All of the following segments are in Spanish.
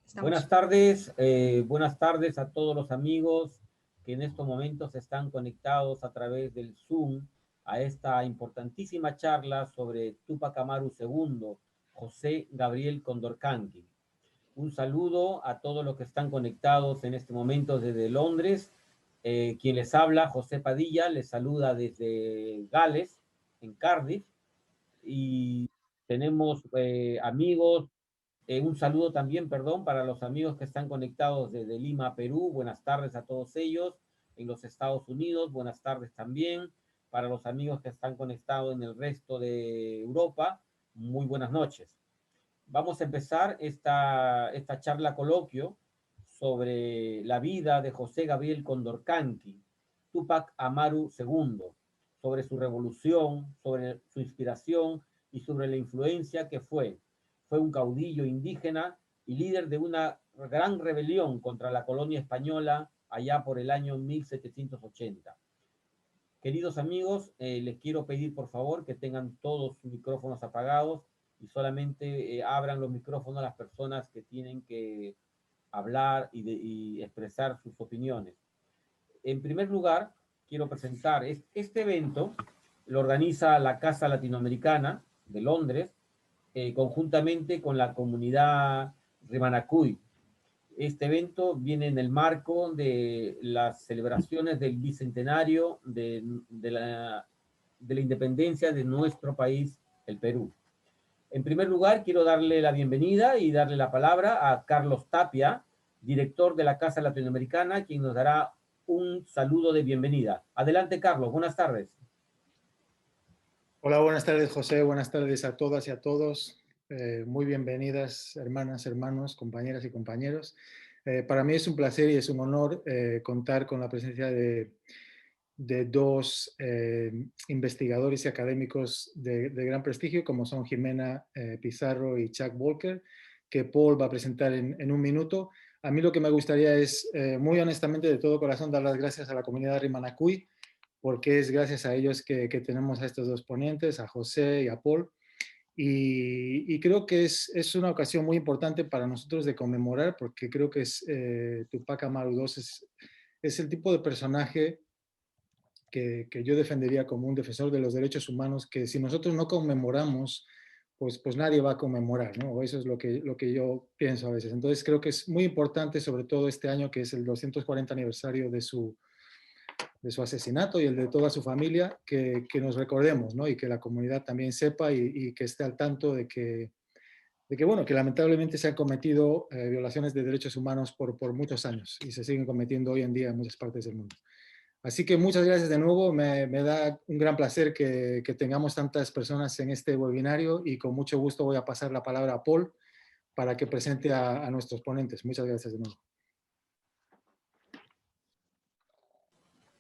Estamos. Buenas tardes a todos los amigos que en estos momentos están conectados a través del Zoom a esta importantísima charla sobre Túpac Amaru II, José Gabriel Condorcanqui. Un saludo a todos los que están conectados en este momento desde Londres. Quien les habla, José Padilla, les saluda desde Gales, en Cardiff, y tenemos amigos. Un saludo también, perdón, para los amigos que están conectados desde Lima, Perú. Buenas tardes a todos ellos. En los Estados Unidos, buenas tardes también. Para los amigos que están conectados en el resto de Europa, muy buenas noches. Vamos a empezar esta charla coloquio sobre la vida de José Gabriel Condorcanqui, Túpac Amaru II, sobre su revolución, sobre su inspiración y sobre la influencia que fue. Fue un caudillo indígena y líder de una gran rebelión contra la colonia española allá por el año 1780. Queridos amigos, les quiero pedir por favor que tengan todos sus micrófonos apagados y solamente abran los micrófonos a las personas que tienen que hablar y expresar sus opiniones. En primer lugar, quiero presentar este evento, lo organiza la Casa Latinoamericana de Londres, conjuntamente con la comunidad Rimanacuy. Este evento viene en el marco de las celebraciones del bicentenario de la independencia de nuestro país, el Perú. En primer lugar, quiero darle la bienvenida y darle la palabra a Carlos Tapia, director de la Casa Latinoamericana, quien nos dará un saludo de bienvenida. Adelante, Carlos. Buenas tardes. Hola, buenas tardes, José. Buenas tardes a todas y a todos. Muy bienvenidas, hermanas, hermanos, compañeras y compañeros. Para mí es un placer y es un honor contar con la presencia de dos investigadores y académicos de gran prestigio, como son Jimena Pizarro y Chuck Walker, que Paul va a presentar en un minuto. A mí lo que me gustaría es, muy honestamente, de todo corazón, dar las gracias a la comunidad Rimanacuy, porque es gracias a ellos que tenemos a estos dos ponentes, a José y a Paul. Y creo que es una ocasión muy importante para nosotros de conmemorar, porque creo que Túpac Amaru II es el tipo de personaje que yo defendería como un defensor de los derechos humanos, que si nosotros no conmemoramos, pues nadie va a conmemorar, ¿no? O eso es lo que yo pienso a veces. Entonces creo que es muy importante, sobre todo este año, que es el 240 aniversario de su asesinato y el de toda su familia, que nos recordemos, ¿no? Y que la comunidad también sepa y que esté al tanto bueno, que lamentablemente se han cometido violaciones de derechos humanos por muchos años y se siguen cometiendo hoy en día en muchas partes del mundo. Así que muchas gracias de nuevo, me da un gran placer que tengamos tantas personas en este webinario y con mucho gusto voy a pasar la palabra a Paul para que presente a nuestros ponentes. Muchas gracias de nuevo.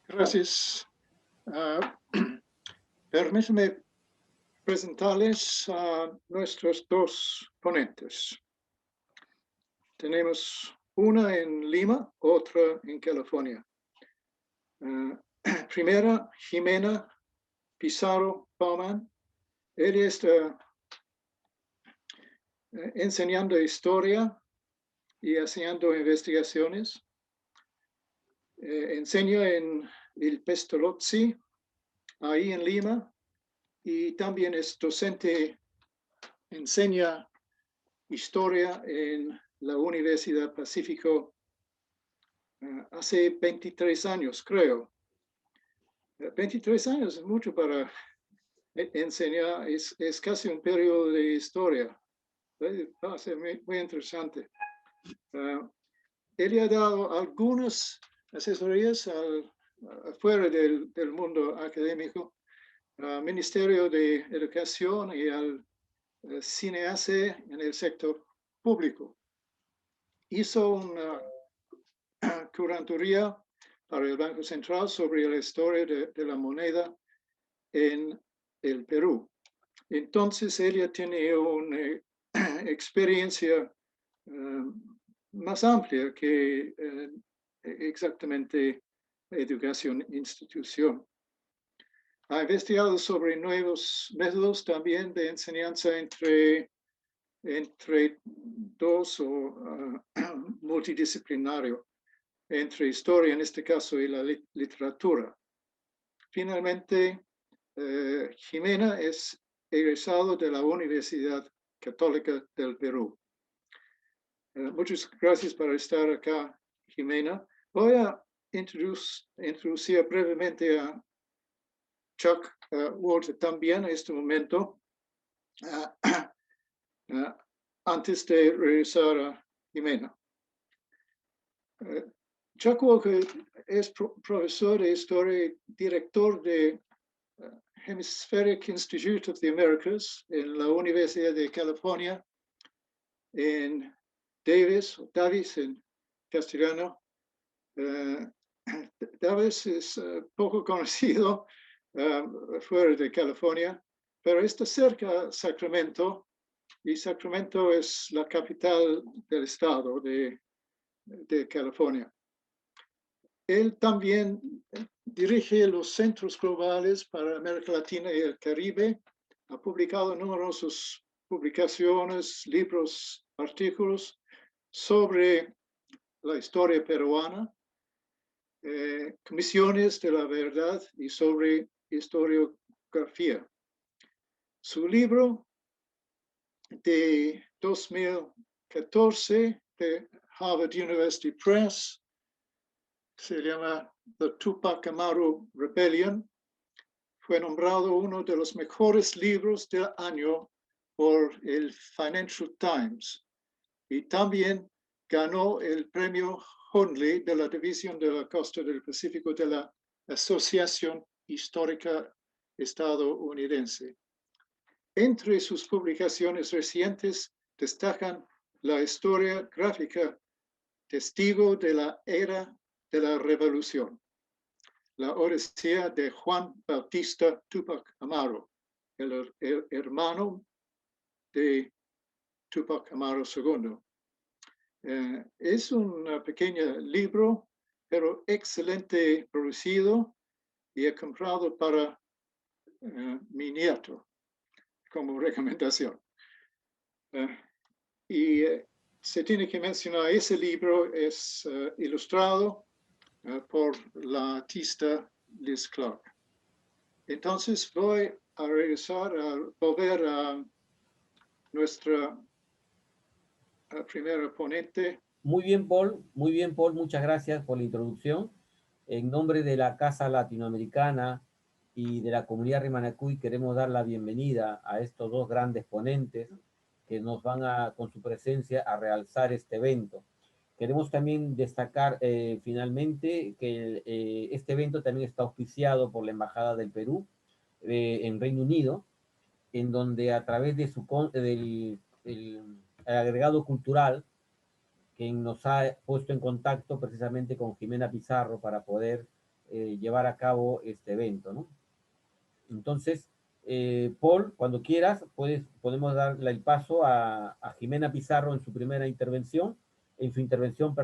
Gracias. Permítanme presentarles a nuestros dos ponentes. Tenemos una en Lima, otra en California. Primera, Jimena Pizarro Bauman. Ella está enseñando historia y haciendo investigaciones. Enseña en el Pestalozzi, ahí en Lima, y también es docente, enseña historia en la Universidad Pacífico hace 23 años, creo. 23 años es mucho para enseñar, es casi un periodo de historia. Va a ser muy interesante. Él ha dado algunas asesorías afuera del mundo académico, al Ministerio de Educación y al CNAC en el sector público. Hizo una curatoría para el Banco Central sobre la historia de la moneda en el Perú. Entonces ella tiene una experiencia más amplia que exactamente educación institución. Ha investigado sobre nuevos métodos también de enseñanza entre entre dos o multidisciplinario, entre historia en este caso y la literatura. Finalmente, Jimena es egresado de la Universidad Católica del Perú. Muchas gracias por estar acá, Jimena. Voy a introducir brevemente a Chuck Ward también en este momento, antes de regresar a Jimena. Chuck Walker es profesor de historia y director de Hemispheric Institute of the Americas en la Universidad de California, en Davis en castellano. Davis es poco conocido fuera de California, pero está cerca de Sacramento, y Sacramento es la capital del estado de California. Él también dirige los Centros Globales para América Latina y el Caribe. Ha publicado numerosas publicaciones, libros, artículos sobre la historia peruana, comisiones de la verdad y sobre historiografía. Su libro de 2014 de Harvard University Press se llama The Tupac Amaru Rebellion. Fue nombrado uno de los mejores libros del año por el Financial Times y también ganó el premio Hundley de la División de la Costa del Pacífico de la Asociación Histórica Estadounidense. Entre sus publicaciones recientes destacan la historia gráfica Testigo de la Era de la Revolución, la Odisea de Juan Bautista Tupac Amaru, el hermano de Tupac Amaru II. Es un pequeño libro, pero excelente producido, y he comprado para mi nieto como recomendación. Se tiene que mencionar, ese libro es ilustrado por la artista Liz Clark. Entonces voy a regresar a volver a nuestra primera ponente. Muy bien, Paul, muchas gracias por la introducción. En nombre de la Casa Latinoamericana y de la comunidad Rimanacuy queremos dar la bienvenida a estos dos grandes ponentes que nos van a, con su presencia, a realzar este evento. Queremos también destacar finalmente que este evento también está auspiciado por la Embajada del Perú en Reino Unido, en donde a través de del agregado cultural, que nos ha puesto en contacto precisamente con Jimena Pizarro para poder llevar a cabo este evento, ¿no? Entonces, Paul, cuando quieras, podemos darle el paso a Jimena Pizarro en su intervención,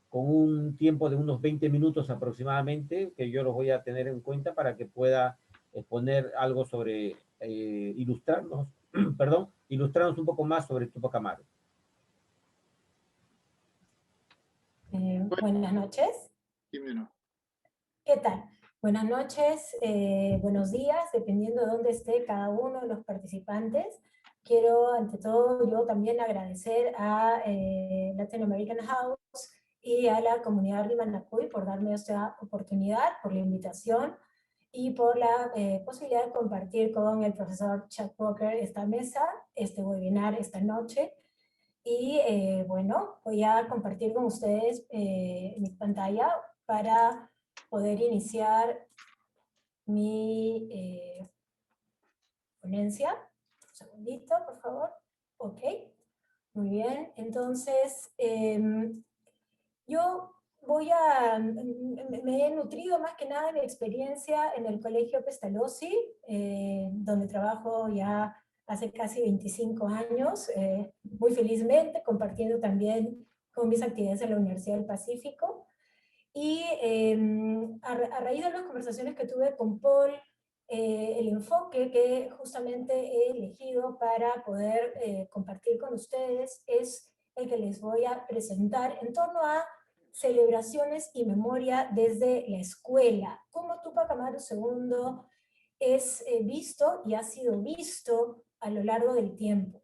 con un tiempo de unos 20 minutos aproximadamente, que yo los voy a tener en cuenta para que pueda exponer algo sobre, ilustrarnos un poco más sobre Tupac Amaru. Buenas noches. Jimena. ¿Qué tal? Buenas noches, buenos días, dependiendo de dónde esté cada uno de los participantes. Quiero, ante todo, yo también agradecer a Latin American House y a la comunidad Rimanacuy por darme esta oportunidad, por la invitación y por la posibilidad de compartir con el profesor Chuck Walker esta mesa, este webinar esta noche. Y bueno, voy a compartir con ustedes mi pantalla para poder iniciar mi ponencia. Un segundito, por favor. Ok, muy bien. Entonces, yo me he nutrido más que nada de mi experiencia en el Colegio Pestalozzi, donde trabajo ya hace casi 25 años, muy felizmente, compartiendo también con mis actividades en la Universidad del Pacífico. Y a raíz de las conversaciones que tuve con Paul el enfoque que justamente he elegido para poder compartir con ustedes es el que les voy a presentar en torno a celebraciones y memoria desde la escuela. Cómo Túpac Amaru II es visto y ha sido visto a lo largo del tiempo,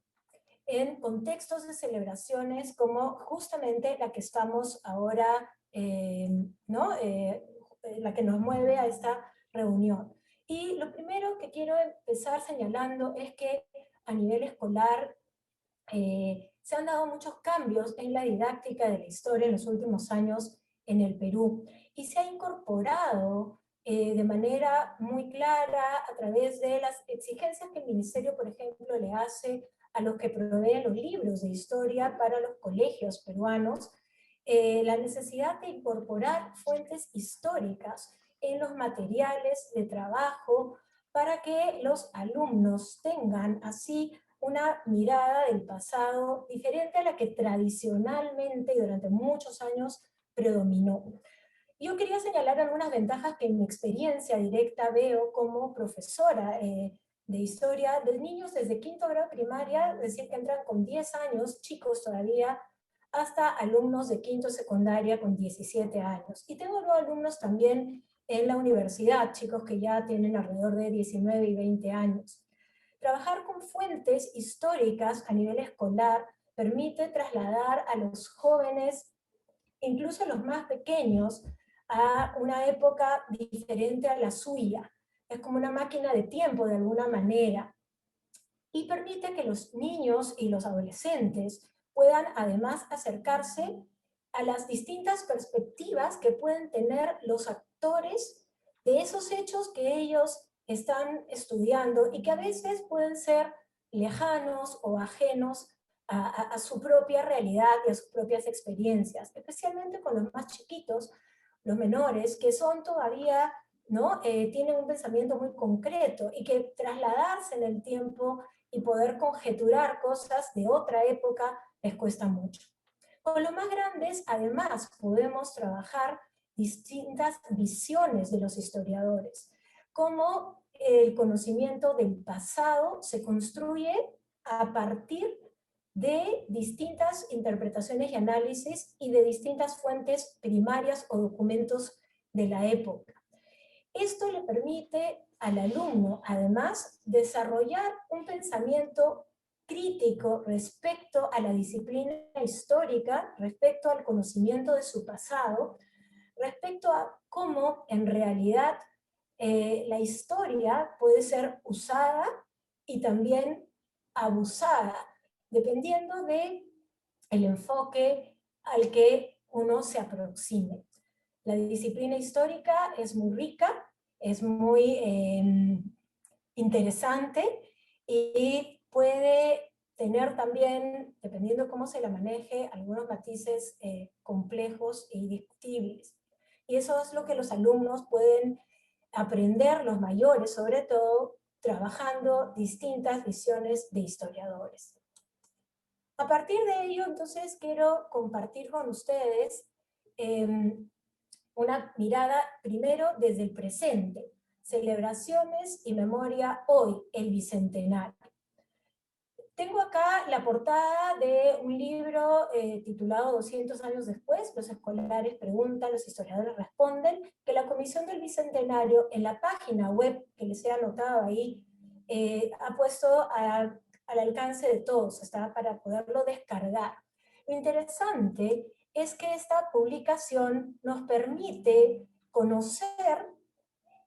en contextos de celebraciones como justamente la que estamos ahora, la que nos mueve a esta reunión. Y lo primero que quiero empezar señalando es que a nivel escolar se han dado muchos cambios en la didáctica de la historia en los últimos años en el Perú, y se ha incorporado de manera muy clara a través de las exigencias que el Ministerio, por ejemplo, le hace a los que proveen los libros de historia para los colegios peruanos, la necesidad de incorporar fuentes históricas en los materiales de trabajo para que los alumnos tengan así una mirada del pasado diferente a la que tradicionalmente y durante muchos años predominó. Yo quería señalar algunas ventajas que en mi experiencia directa veo como profesora de historia de niños desde quinto grado primaria, es decir, que entran con 10 años, chicos todavía, hasta alumnos de quinto secundaria con 17 años. Y tengo luego alumnos también en la universidad, chicos que ya tienen alrededor de 19 y 20 años. Trabajar con fuentes históricas a nivel escolar permite trasladar a los jóvenes, incluso a los más pequeños, a una época diferente a la suya. Es como una máquina de tiempo de alguna manera. Y permite que los niños y los adolescentes puedan además acercarse a las distintas perspectivas que pueden tener los actores de esos hechos que ellos están estudiando y que a veces pueden ser lejanos o ajenos a su propia realidad y a sus propias experiencias, especialmente con los más chiquitos, los menores, que son todavía, ¿no? Tienen un pensamiento muy concreto y que trasladarse en el tiempo y poder conjeturar cosas de otra época les cuesta mucho. Con los más grandes, además, podemos trabajar distintas visiones de los historiadores, cómo el conocimiento del pasado se construye a partir de distintas interpretaciones y análisis y de distintas fuentes primarias o documentos de la época. Esto le permite al alumno, además, desarrollar un pensamiento crítico respecto a la disciplina histórica, respecto al conocimiento de su pasado, respecto a cómo en realidad la historia puede ser usada y también abusada, dependiendo del enfoque al que uno se aproxime. La disciplina histórica es muy rica, es muy interesante y puede tener también, dependiendo cómo se la maneje, algunos matices complejos e indiscutibles. Y eso es lo que los alumnos pueden aprender, los mayores sobre todo, trabajando distintas visiones de historiadores. A partir de ello, entonces, quiero compartir con ustedes una mirada primero desde el presente, celebraciones y memoria hoy, el Bicentenario. Tengo acá la portada de un libro titulado 200 años después, los escolares preguntan, los historiadores responden, que la Comisión del Bicentenario en la página web que les he anotado ahí ha puesto al alcance de todos, está para poderlo descargar. Lo interesante es que esta publicación nos permite conocer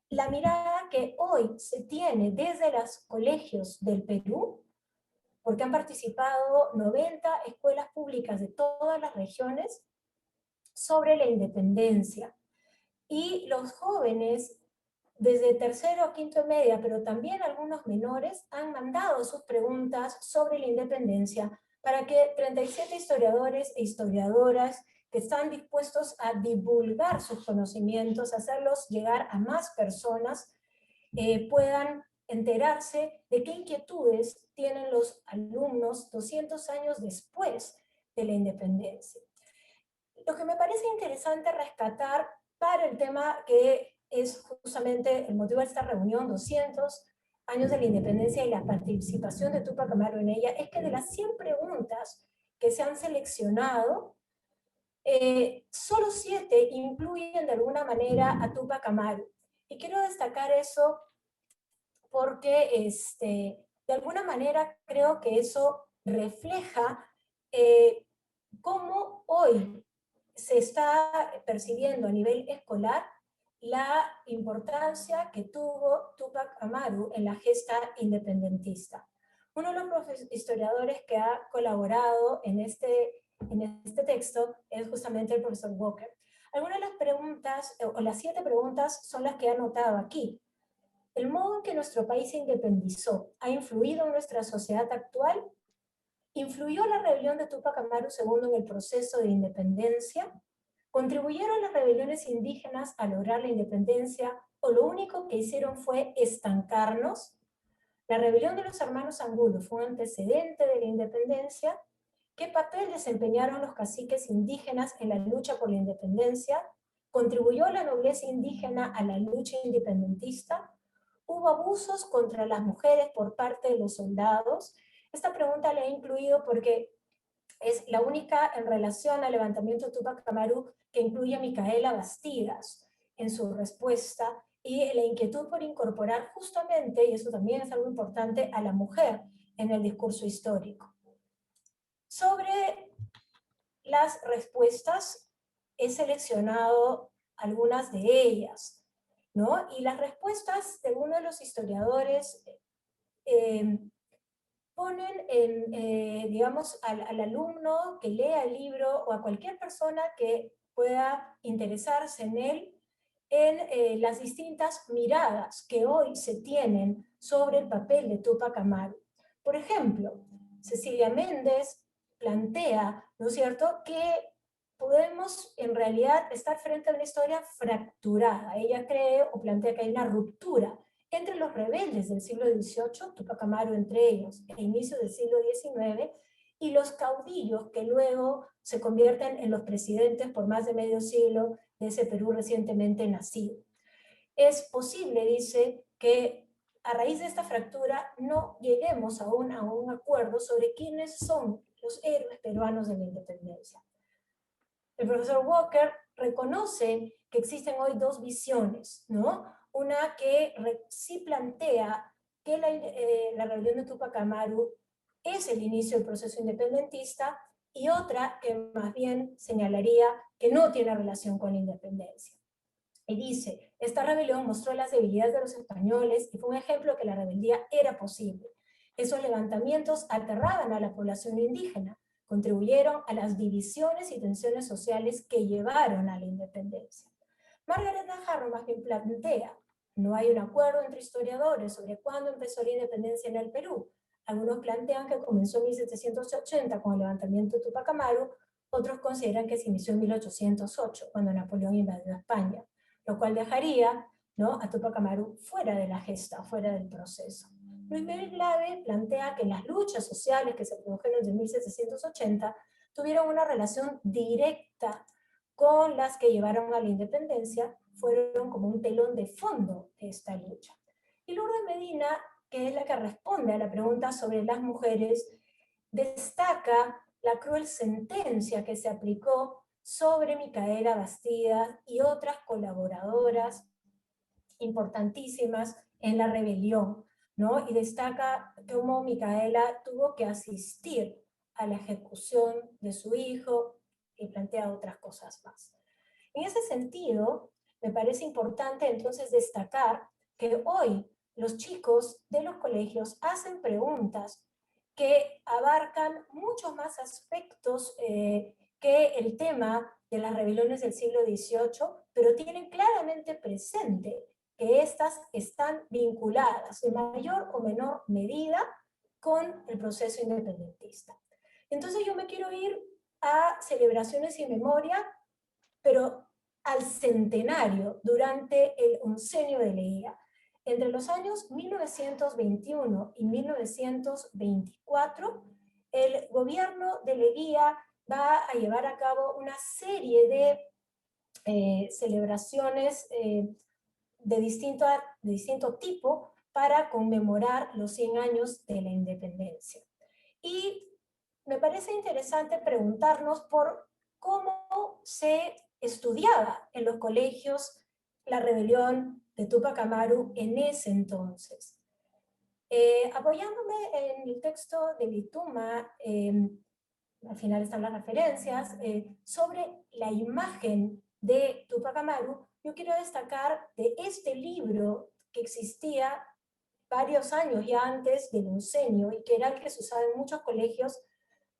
la mirada que hoy se tiene desde los colegios del Perú, porque han participado 90 escuelas públicas de todas las regiones sobre la independencia. Y los jóvenes, desde tercero a quinto de media, pero también algunos menores, han mandado sus preguntas sobre la independencia para que 37 historiadores e historiadoras que están dispuestos a divulgar sus conocimientos, hacerlos llegar a más personas, puedan enterarse de qué inquietudes tienen los alumnos 200 años después de la independencia. Lo que me parece interesante rescatar para el tema que es justamente el motivo de esta reunión, 200 años de la independencia y la participación de Túpac Amaru en ella, es que de las 100 preguntas que se han seleccionado, solo 7 incluyen de alguna manera a Túpac Amaru. Y quiero destacar eso porque de alguna manera creo que eso refleja cómo hoy se está percibiendo a nivel escolar la importancia que tuvo Túpac Amaru en la gesta independentista. Uno de los historiadores que ha colaborado en este texto es justamente el profesor Walker. Algunas de las preguntas, o las 7 preguntas, son las que he anotado aquí. ¿El modo en que nuestro país se independizó ha influido en nuestra sociedad actual? ¿Influyó la rebelión de Túpac Amaru II en el proceso de independencia? ¿Contribuyeron las rebeliones indígenas a lograr la independencia o lo único que hicieron fue estancarnos? ¿La rebelión de los hermanos Angulo fue un antecedente de la independencia? ¿Qué papel desempeñaron los caciques indígenas en la lucha por la independencia? ¿Contribuyó la nobleza indígena a la lucha independentista? ¿Hubo abusos contra las mujeres por parte de los soldados? Esta pregunta la he incluido porque es la única en relación al levantamiento de Túpac Amaru que incluye a Micaela Bastidas en su respuesta, y la inquietud por incorporar justamente, y eso también es algo importante, a la mujer en el discurso histórico. Sobre las respuestas he seleccionado algunas de ellas, ¿no? Y las respuestas de uno de los historiadores ponen digamos, al alumno que lea el libro o a cualquier persona que pueda interesarse en él, en las distintas miradas que hoy se tienen sobre el papel de Túpac Amaru. Por ejemplo, Cecilia Méndez plantea, ¿no es cierto?, que podemos en realidad estar frente a una historia fracturada. Ella cree o plantea que hay una ruptura entre los rebeldes del siglo XVIII, Túpac Amaru entre ellos, e inicio del siglo XIX, y los caudillos que luego se convierten en los presidentes por más de medio siglo de ese Perú recientemente nacido. Es posible, dice, que a raíz de esta fractura no lleguemos a un acuerdo sobre quiénes son los héroes peruanos de la independencia. El profesor Walker reconoce que existen hoy dos visiones, ¿no? Una que sí plantea que la rebelión de Túpac Amaru es el inicio del proceso independentista, y otra que más bien señalaría que no tiene relación con la independencia. Y dice, esta rebelión mostró las debilidades de los españoles y fue un ejemplo de que la rebeldía era posible. Esos levantamientos aterraban a la población indígena, contribuyeron a las divisiones y tensiones sociales que llevaron a la independencia. Margaret Najarro más bien plantea, no hay un acuerdo entre historiadores sobre cuándo empezó la independencia en el Perú. Algunos plantean que comenzó en 1780 con el levantamiento de Túpac Amaru, otros consideran que se inició en 1808, cuando Napoleón invadió España, lo cual dejaría, ¿no?, a Túpac Amaru fuera de la gesta, fuera del proceso. Luis Miguel Glave plantea que las luchas sociales que se produjeron desde 1780 tuvieron una relación directa con las que llevaron a la independencia, fueron como un telón de fondo de esta lucha. Y Lourdes Medina, que es la que responde a la pregunta sobre las mujeres, destaca la cruel sentencia que se aplicó sobre Micaela Bastidas y otras colaboradoras importantísimas en la rebelión, ¿no? Y destaca cómo Micaela tuvo que asistir a la ejecución de su hijo y plantea otras cosas más. En ese sentido, me parece importante entonces destacar que hoy los chicos de los colegios hacen preguntas que abarcan muchos más aspectos que el tema de las rebeliones del siglo XVIII, pero tienen claramente presente que estas están vinculadas en mayor o menor medida con el proceso independentista. Entonces yo me quiero ir a celebraciones y memoria, pero al centenario durante el oncenio de Leguía. Entre los años 1921 y 1924, el gobierno de Leguía va a llevar a cabo una serie de celebraciones de distinto tipo para conmemorar los 100 años de la independencia. Y me parece interesante preguntarnos por cómo se estudiaba en los colegios la rebelión de Túpac Amaru en ese entonces. Apoyándome en el texto de Lituma, al final están las referencias, sobre la imagen de Túpac Amaru, yo quiero destacar de este libro que existía varios años ya antes del oncenio y que era el que se usaba en muchos colegios,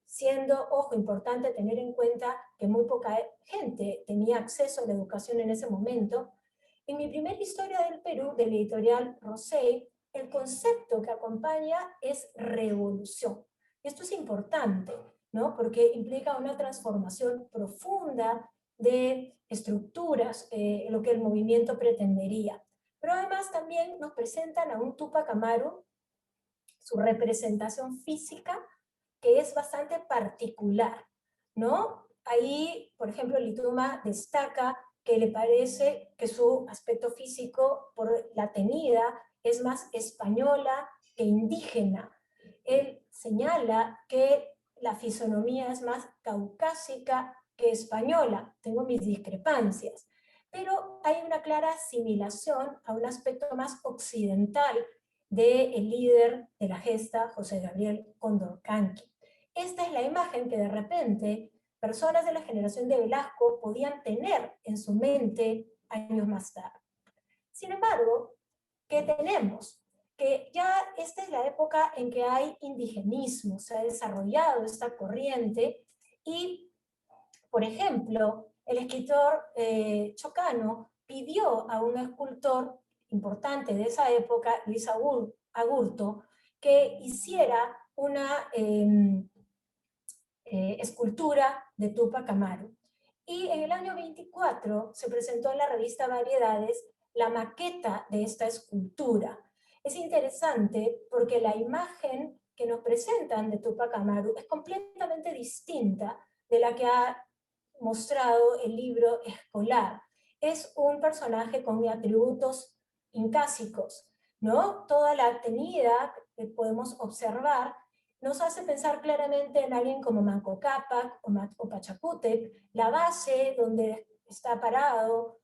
siendo, ojo, importante tener en cuenta que muy poca gente tenía acceso a la educación en ese momento. En mi primera historia del Perú, de la editorial Rosé, el concepto que acompaña es revolución. Esto es importante, ¿no? Porque implica una transformación profunda de estructuras, lo que el movimiento pretendería. Pero además también nos presentan a un Túpac Amaru, su representación física, que es bastante particular, ¿no? Ahí, por ejemplo, Lituma destaca que le parece que su aspecto físico, por la tenida, es más española que indígena. Él señala que la fisonomía es más caucásica que española. Tengo mis discrepancias, pero hay una clara asimilación a un aspecto más occidental del líder de la gesta, José Gabriel Condorcanqui. Esta es la imagen que de repente personas de la generación de Velasco podían tener en su mente años más tarde. Sin embargo, ¿qué tenemos? Que ya esta es la época en que hay indigenismo, se ha desarrollado esta corriente y, por ejemplo, el escritor Chocano pidió a un escultor importante de esa época, Luis Agurto, que hiciera una escultura de Túpac Amaru. Y en el año 24 se presentó en la revista Variedades la maqueta de esta escultura. Es interesante porque la imagen que nos presentan de Túpac Amaru es completamente distinta de la que ha mostrado el libro escolar. Es un personaje con atributos incásicos, ¿no? Toda la tenida que podemos observar nos hace pensar claramente en alguien como Manco Cápac o Pachacútec, la base donde está parado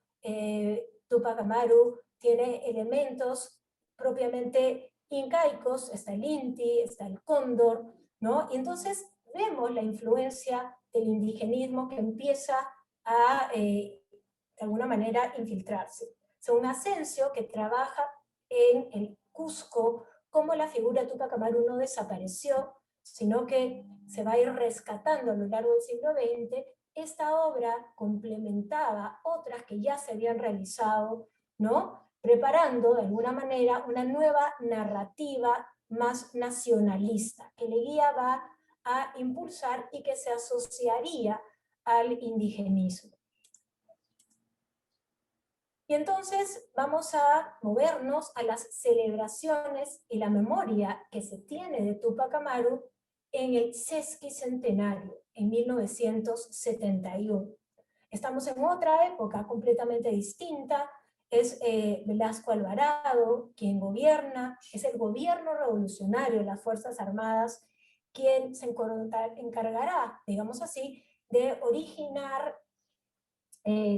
Túpac Amaru tiene elementos propiamente incaicos, está el Inti, está el cóndor, ¿no? Y entonces vemos la influencia del indigenismo que empieza a, de alguna manera, infiltrarse. Según Asensio, que trabaja en el Cusco, cómo la figura de Túpac Amaru no desapareció, sino que se va a ir rescatando a lo largo del siglo XX, esta obra complementaba otras que ya se habían realizado, ¿no? Preparando de alguna manera una nueva narrativa más nacionalista, que Leguía va a impulsar y que se asociaría al indigenismo. Y entonces vamos a movernos a las celebraciones y la memoria que se tiene de Túpac Amaru en el sesquicentenario, en 1971. Estamos en otra época completamente distinta, es Velasco Alvarado quien gobierna, es el gobierno revolucionario de las Fuerzas Armadas quien se encargará, digamos así, de originar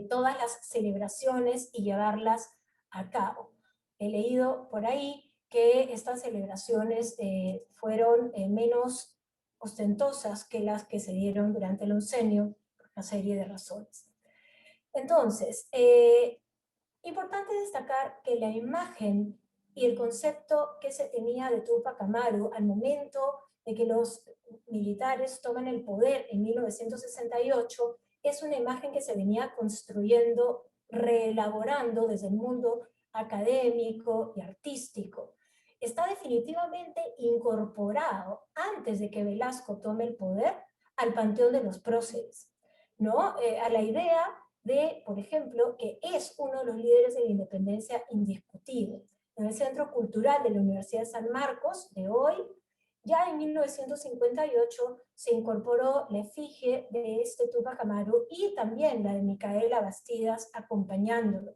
todas las celebraciones y llevarlas a cabo. He leído por ahí que estas celebraciones fueron menos ostentosas que las que se dieron durante el oncenio, por una serie de razones. Entonces, importante destacar que la imagen y el concepto que se tenía de Túpac Amaru al momento de que los militares toman el poder en 1968 es una imagen que se venía construyendo, reelaborando desde el mundo académico y artístico. Está definitivamente incorporado, antes de que Velasco tome el poder, al panteón de los próceres, ¿no? A la idea de, por ejemplo, que es uno de los líderes de la independencia indiscutible. En el Centro Cultural de la Universidad de San Marcos de hoy, ya en 1958 se incorporó la efigie de este Túpac Amaru y también la de Micaela Bastidas acompañándolo.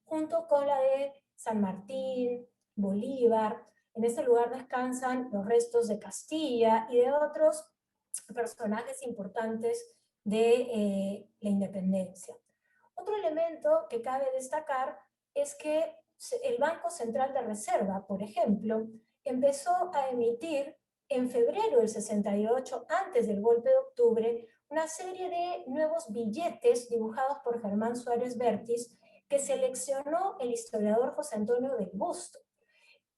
junto con la de San Martín, Bolívar. En este lugar descansan los restos de Castilla y de otros personajes importantes de la independencia. Otro elemento que cabe destacar es que el Banco Central de Reserva, por ejemplo, empezó a emitir en febrero del 68, antes del golpe de octubre, una serie de nuevos billetes dibujados por Germán Suárez Vértiz, que seleccionó el historiador José Antonio del Busto.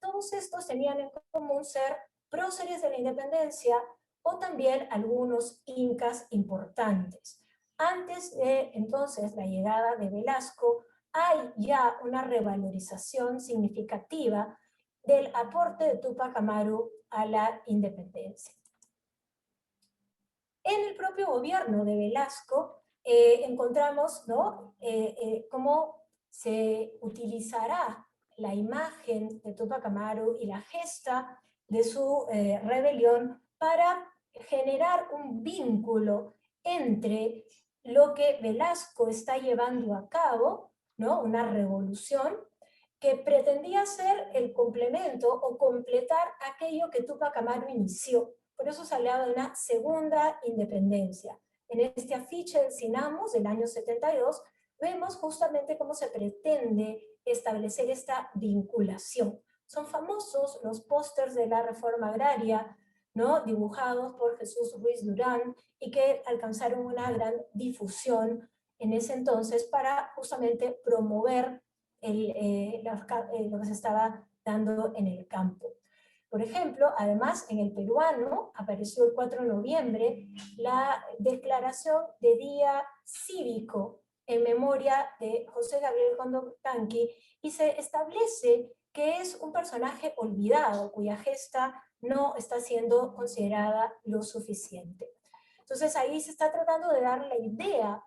Todos estos tenían en común ser próceres de la independencia o también algunos incas importantes. Antes de entonces la llegada de Velasco, hay ya una revalorización significativa del aporte de Túpac Amaru a la independencia. En el propio gobierno de Velasco encontramos, ¿no?, cómo se utilizará la imagen de Túpac Amaru y la gesta de su rebelión para generar un vínculo entre lo que Velasco está llevando a cabo, ¿no?, una revolución que pretendía ser el complemento o completar aquello que Túpac Amaru inició. Por eso se hablaba de una segunda independencia. En este afiche del Sinamos del año 72 vemos justamente cómo se pretende establecer esta vinculación. Son famosos los pósters de la reforma agraria, ¿no?, dibujados por Jesús Ruiz Durán y que alcanzaron una gran difusión en ese entonces para justamente promover lo que se estaba dando en el campo. Por ejemplo, además, en el peruano apareció el 4 de noviembre la declaración de Día Cívico en memoria de José Gabriel Condorcanqui y se establece que es un personaje olvidado, cuya gesta no está siendo considerada lo suficiente. Entonces ahí se está tratando de dar la idea,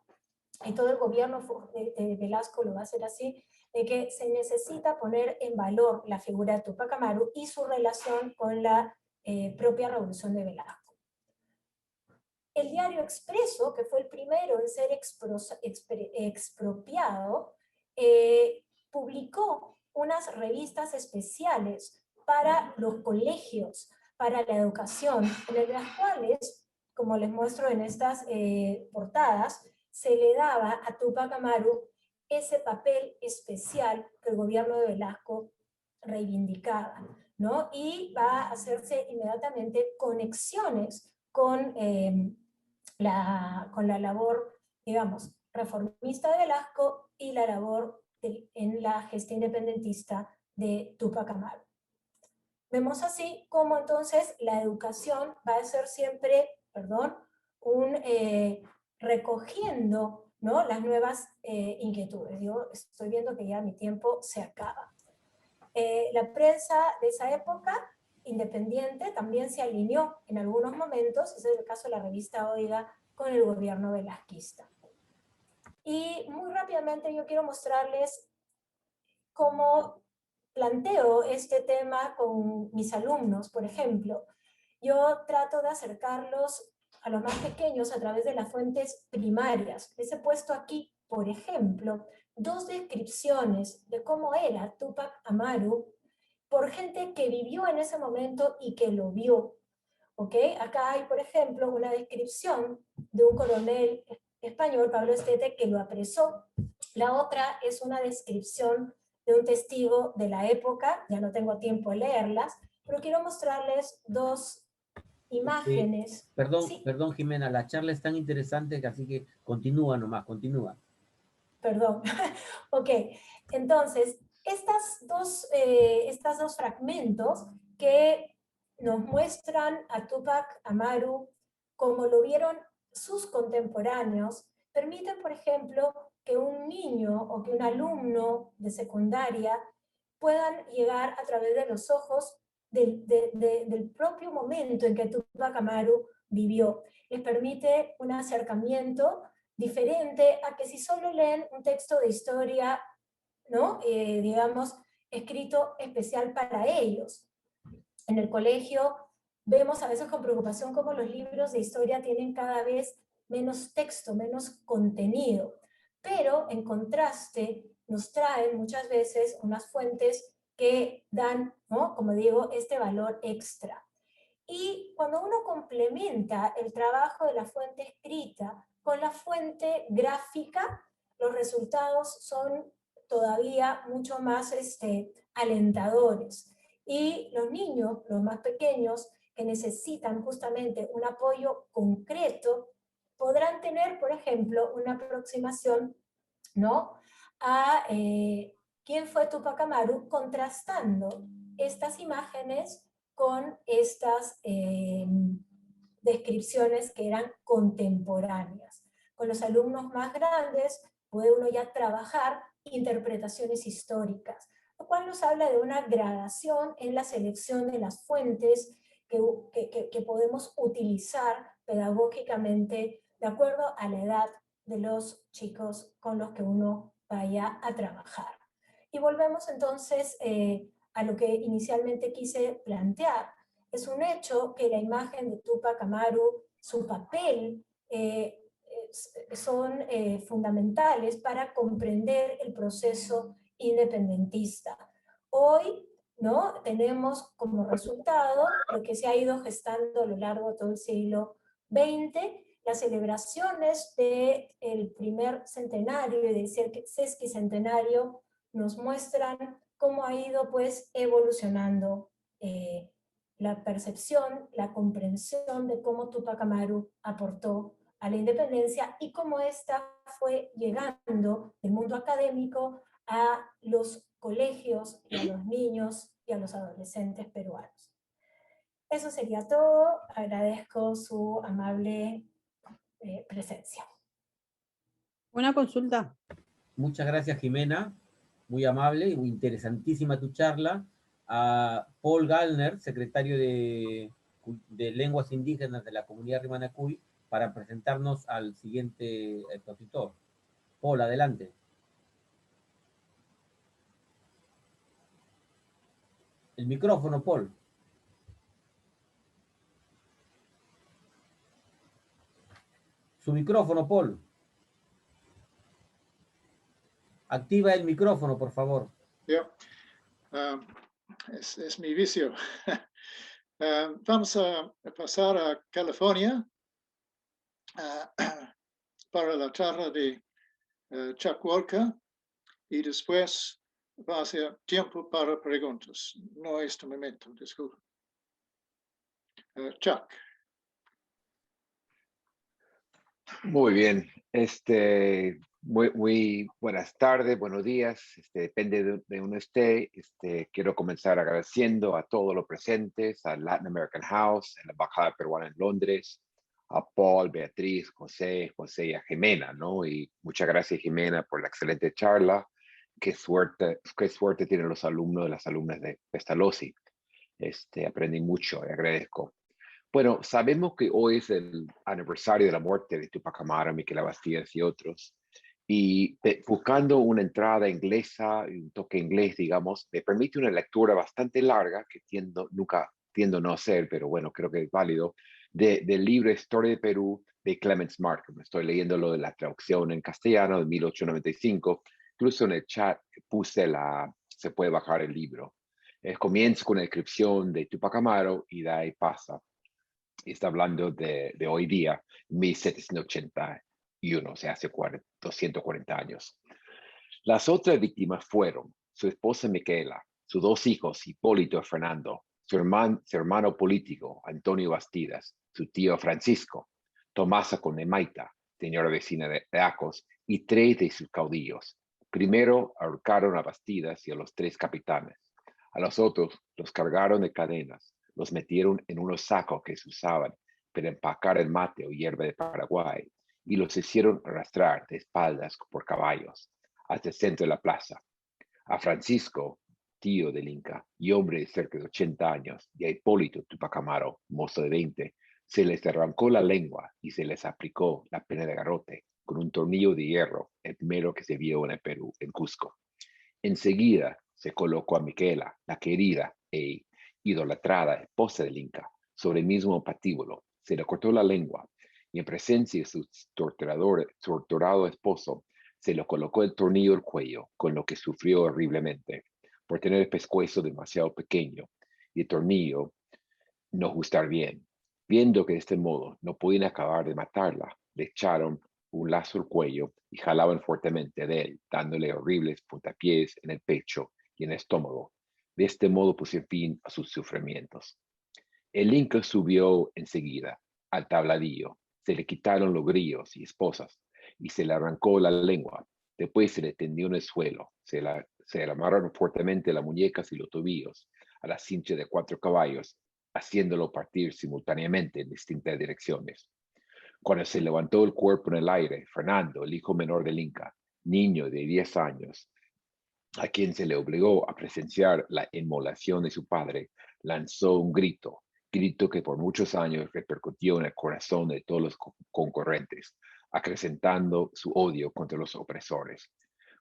y todo el gobierno de Velasco lo va a hacer así, de que se necesita poner en valor la figura de Túpac Amaru y su relación con la propia revolución de Velasco. El diario Expreso, que fue el primero en ser expropiado, publicó unas revistas especiales para los colegios, para la educación, en las cuales, como les muestro en estas portadas, se le daba a Túpac Amaru ese papel especial que el gobierno de Velasco reivindicaba, ¿no? Y va a hacerse inmediatamente conexiones con la labor, digamos, reformista de Velasco y la labor en la gesta independentista de Túpac Amaru. Vemos así cómo entonces la educación va a ser siempre, recogiendo, ¿no?, las nuevas inquietudes. Yo estoy viendo que ya mi tiempo se acaba. La prensa de esa época, independiente, también se alineó en algunos momentos, ese es el caso de la revista Oiga, con el gobierno velasquista. Y muy rápidamente yo quiero mostrarles cómo planteo este tema con mis alumnos. Por ejemplo, yo trato de acercarlos a los más pequeños a través de las fuentes primarias. Les he puesto aquí, por ejemplo, dos descripciones de cómo era Túpac Amaru por gente que vivió en ese momento y que lo vio. ¿Ok? Acá hay, por ejemplo, una descripción de un coronel español, Pablo Estete, que lo apresó. La otra es una descripción de un testigo de la época, ya no tengo tiempo de leerlas, pero quiero mostrarles dos imágenes. Sí. Perdón, sí. Perdón, Jimena, la charla es tan interesante que así que continúa nomás, continúa. Perdón. Ok, entonces, estos dos fragmentos que nos muestran a Túpac Amaru como lo vieron sus contemporáneos, permiten, por ejemplo, que un niño o que un alumno de secundaria puedan llegar a través de los ojos del propio momento en que Túpac Amaru vivió. Les permite un acercamiento diferente a que si solo leen un texto de historia, ¿no? Digamos, escrito especial para ellos. En el colegio vemos a veces con preocupación cómo los libros de historia tienen cada vez menos texto, menos contenido. Pero, en contraste, nos traen muchas veces unas fuentes que dan, ¿no?, como digo, este valor extra. Y cuando uno complementa el trabajo de la fuente escrita con la fuente gráfica, los resultados son todavía mucho más alentadores. Y los niños, los más pequeños, que necesitan justamente un apoyo concreto, podrán tener, por ejemplo, una aproximación, ¿no?, a quién fue Tupac Amaru, contrastando estas imágenes con estas descripciones que eran contemporáneas. Con los alumnos más grandes puede uno ya trabajar interpretaciones históricas, lo cual nos habla de una gradación en la selección de las fuentes que podemos utilizar pedagógicamente de acuerdo a la edad de los chicos con los que uno vaya a trabajar. Y volvemos entonces a lo que inicialmente quise plantear. Es un hecho que la imagen de Tupac Amaru, su papel, son fundamentales para comprender el proceso independentista. Hoy, ¿no?, tenemos como resultado lo que se ha ido gestando a lo largo de todo el siglo XX, las celebraciones del primer centenario y del sesquicentenario nos muestran cómo ha ido pues evolucionando la percepción, la comprensión de cómo Tupac Amaru aportó a la independencia y cómo ésta fue llegando del mundo académico a los colegios y a los niños y a los adolescentes peruanos. Eso sería todo. Agradezco su amable presencia. Una consulta. Muchas gracias, Jimena. Muy amable y muy interesantísima tu charla. A Paul Gallner, secretario de Lenguas Indígenas de la Comunidad Rimanacuy, para presentarnos al siguiente expositor. Paul, adelante. El micrófono, Paul. Su micrófono, Paul. Activa el micrófono, por favor. Yeah. Es mi vicio. Vamos a pasar a California para la charla de Chuck Walker y después va a ser tiempo para preguntas. No este momento, disculpe. Chuck. Muy bien. Muy buenas tardes, buenos días. Depende de uno esté. Quiero comenzar agradeciendo a todos los presentes, a Latin American House, en la Embajada Peruana en Londres, a Paul, Beatriz, José y a Jimena, ¿no? Y muchas gracias, Jimena, por la excelente charla. Qué suerte tienen los alumnos y las alumnas de Pestalozzi. Aprendí mucho y agradezco. Bueno, sabemos que hoy es el aniversario de la muerte de Tupac Amaru, Miquel Bastidas y otros. Y buscando una entrada inglesa, un toque inglés, digamos, me permite una lectura bastante larga, que nunca tiendo no hacer, pero bueno, creo que es válido, del libro Historia de Perú de Clements Markham. Estoy leyéndolo de la traducción en castellano de 1895. Incluso en el chat puse se puede bajar el libro. Comienza con una descripción de Tupac Amaru y de ahí pasa. Y está hablando de hoy día, 1781, o sea, hace 240 años. Las otras víctimas fueron su esposa Miquela, sus dos hijos, Hipólito y Fernando, su hermano político, Antonio Bastidas, su tío Francisco, Tomasa Conemaita, señora vecina de Acos, y 3 de sus caudillos. Primero ahorcaron a Bastidas y a los 3 capitanes. A los otros los cargaron de cadenas. Los metieron en unos sacos que se usaban para empacar el mate o hierba de Paraguay y los hicieron arrastrar de espaldas por caballos hasta el centro de la plaza. A Francisco, tío del Inca y hombre de cerca de 80 años, y a Hipólito Tupac Amaru, mozo de 20, se les arrancó la lengua y se les aplicó la pena de garrote con un tornillo de hierro, el primero que se vio en el Perú, en Cusco. Enseguida se colocó a Miquela, la querida e idolatrada esposa del Inca, sobre el mismo patíbulo. Se le cortó la lengua y en presencia de su torturado esposo, Se le colocó el tornillo al cuello, con lo que sufrió horriblemente por tener el pescuezo demasiado pequeño y el tornillo no ajustar bien. Viendo que de este modo no podían acabar de matarla, le echaron un lazo al cuello y jalaban fuertemente de él, dándole horribles puntapiés en el pecho y en el estómago. De este modo pusieron fin a sus sufrimientos. El Inca subió enseguida al tabladillo, se le quitaron los grillos y esposas y se le arrancó la lengua. Después se le tendió en el suelo, se le amarraron fuertemente las muñecas y los tobillos a la cincha de 4 caballos, haciéndolo partir simultáneamente en distintas direcciones. Cuando se levantó el cuerpo en el aire, Fernando, el hijo menor del Inca, niño de 10 años, a quien se le obligó a presenciar la inmolación de su padre, lanzó un grito que por muchos años repercutió en el corazón de todos los concurrentes, acrecentando su odio contra los opresores.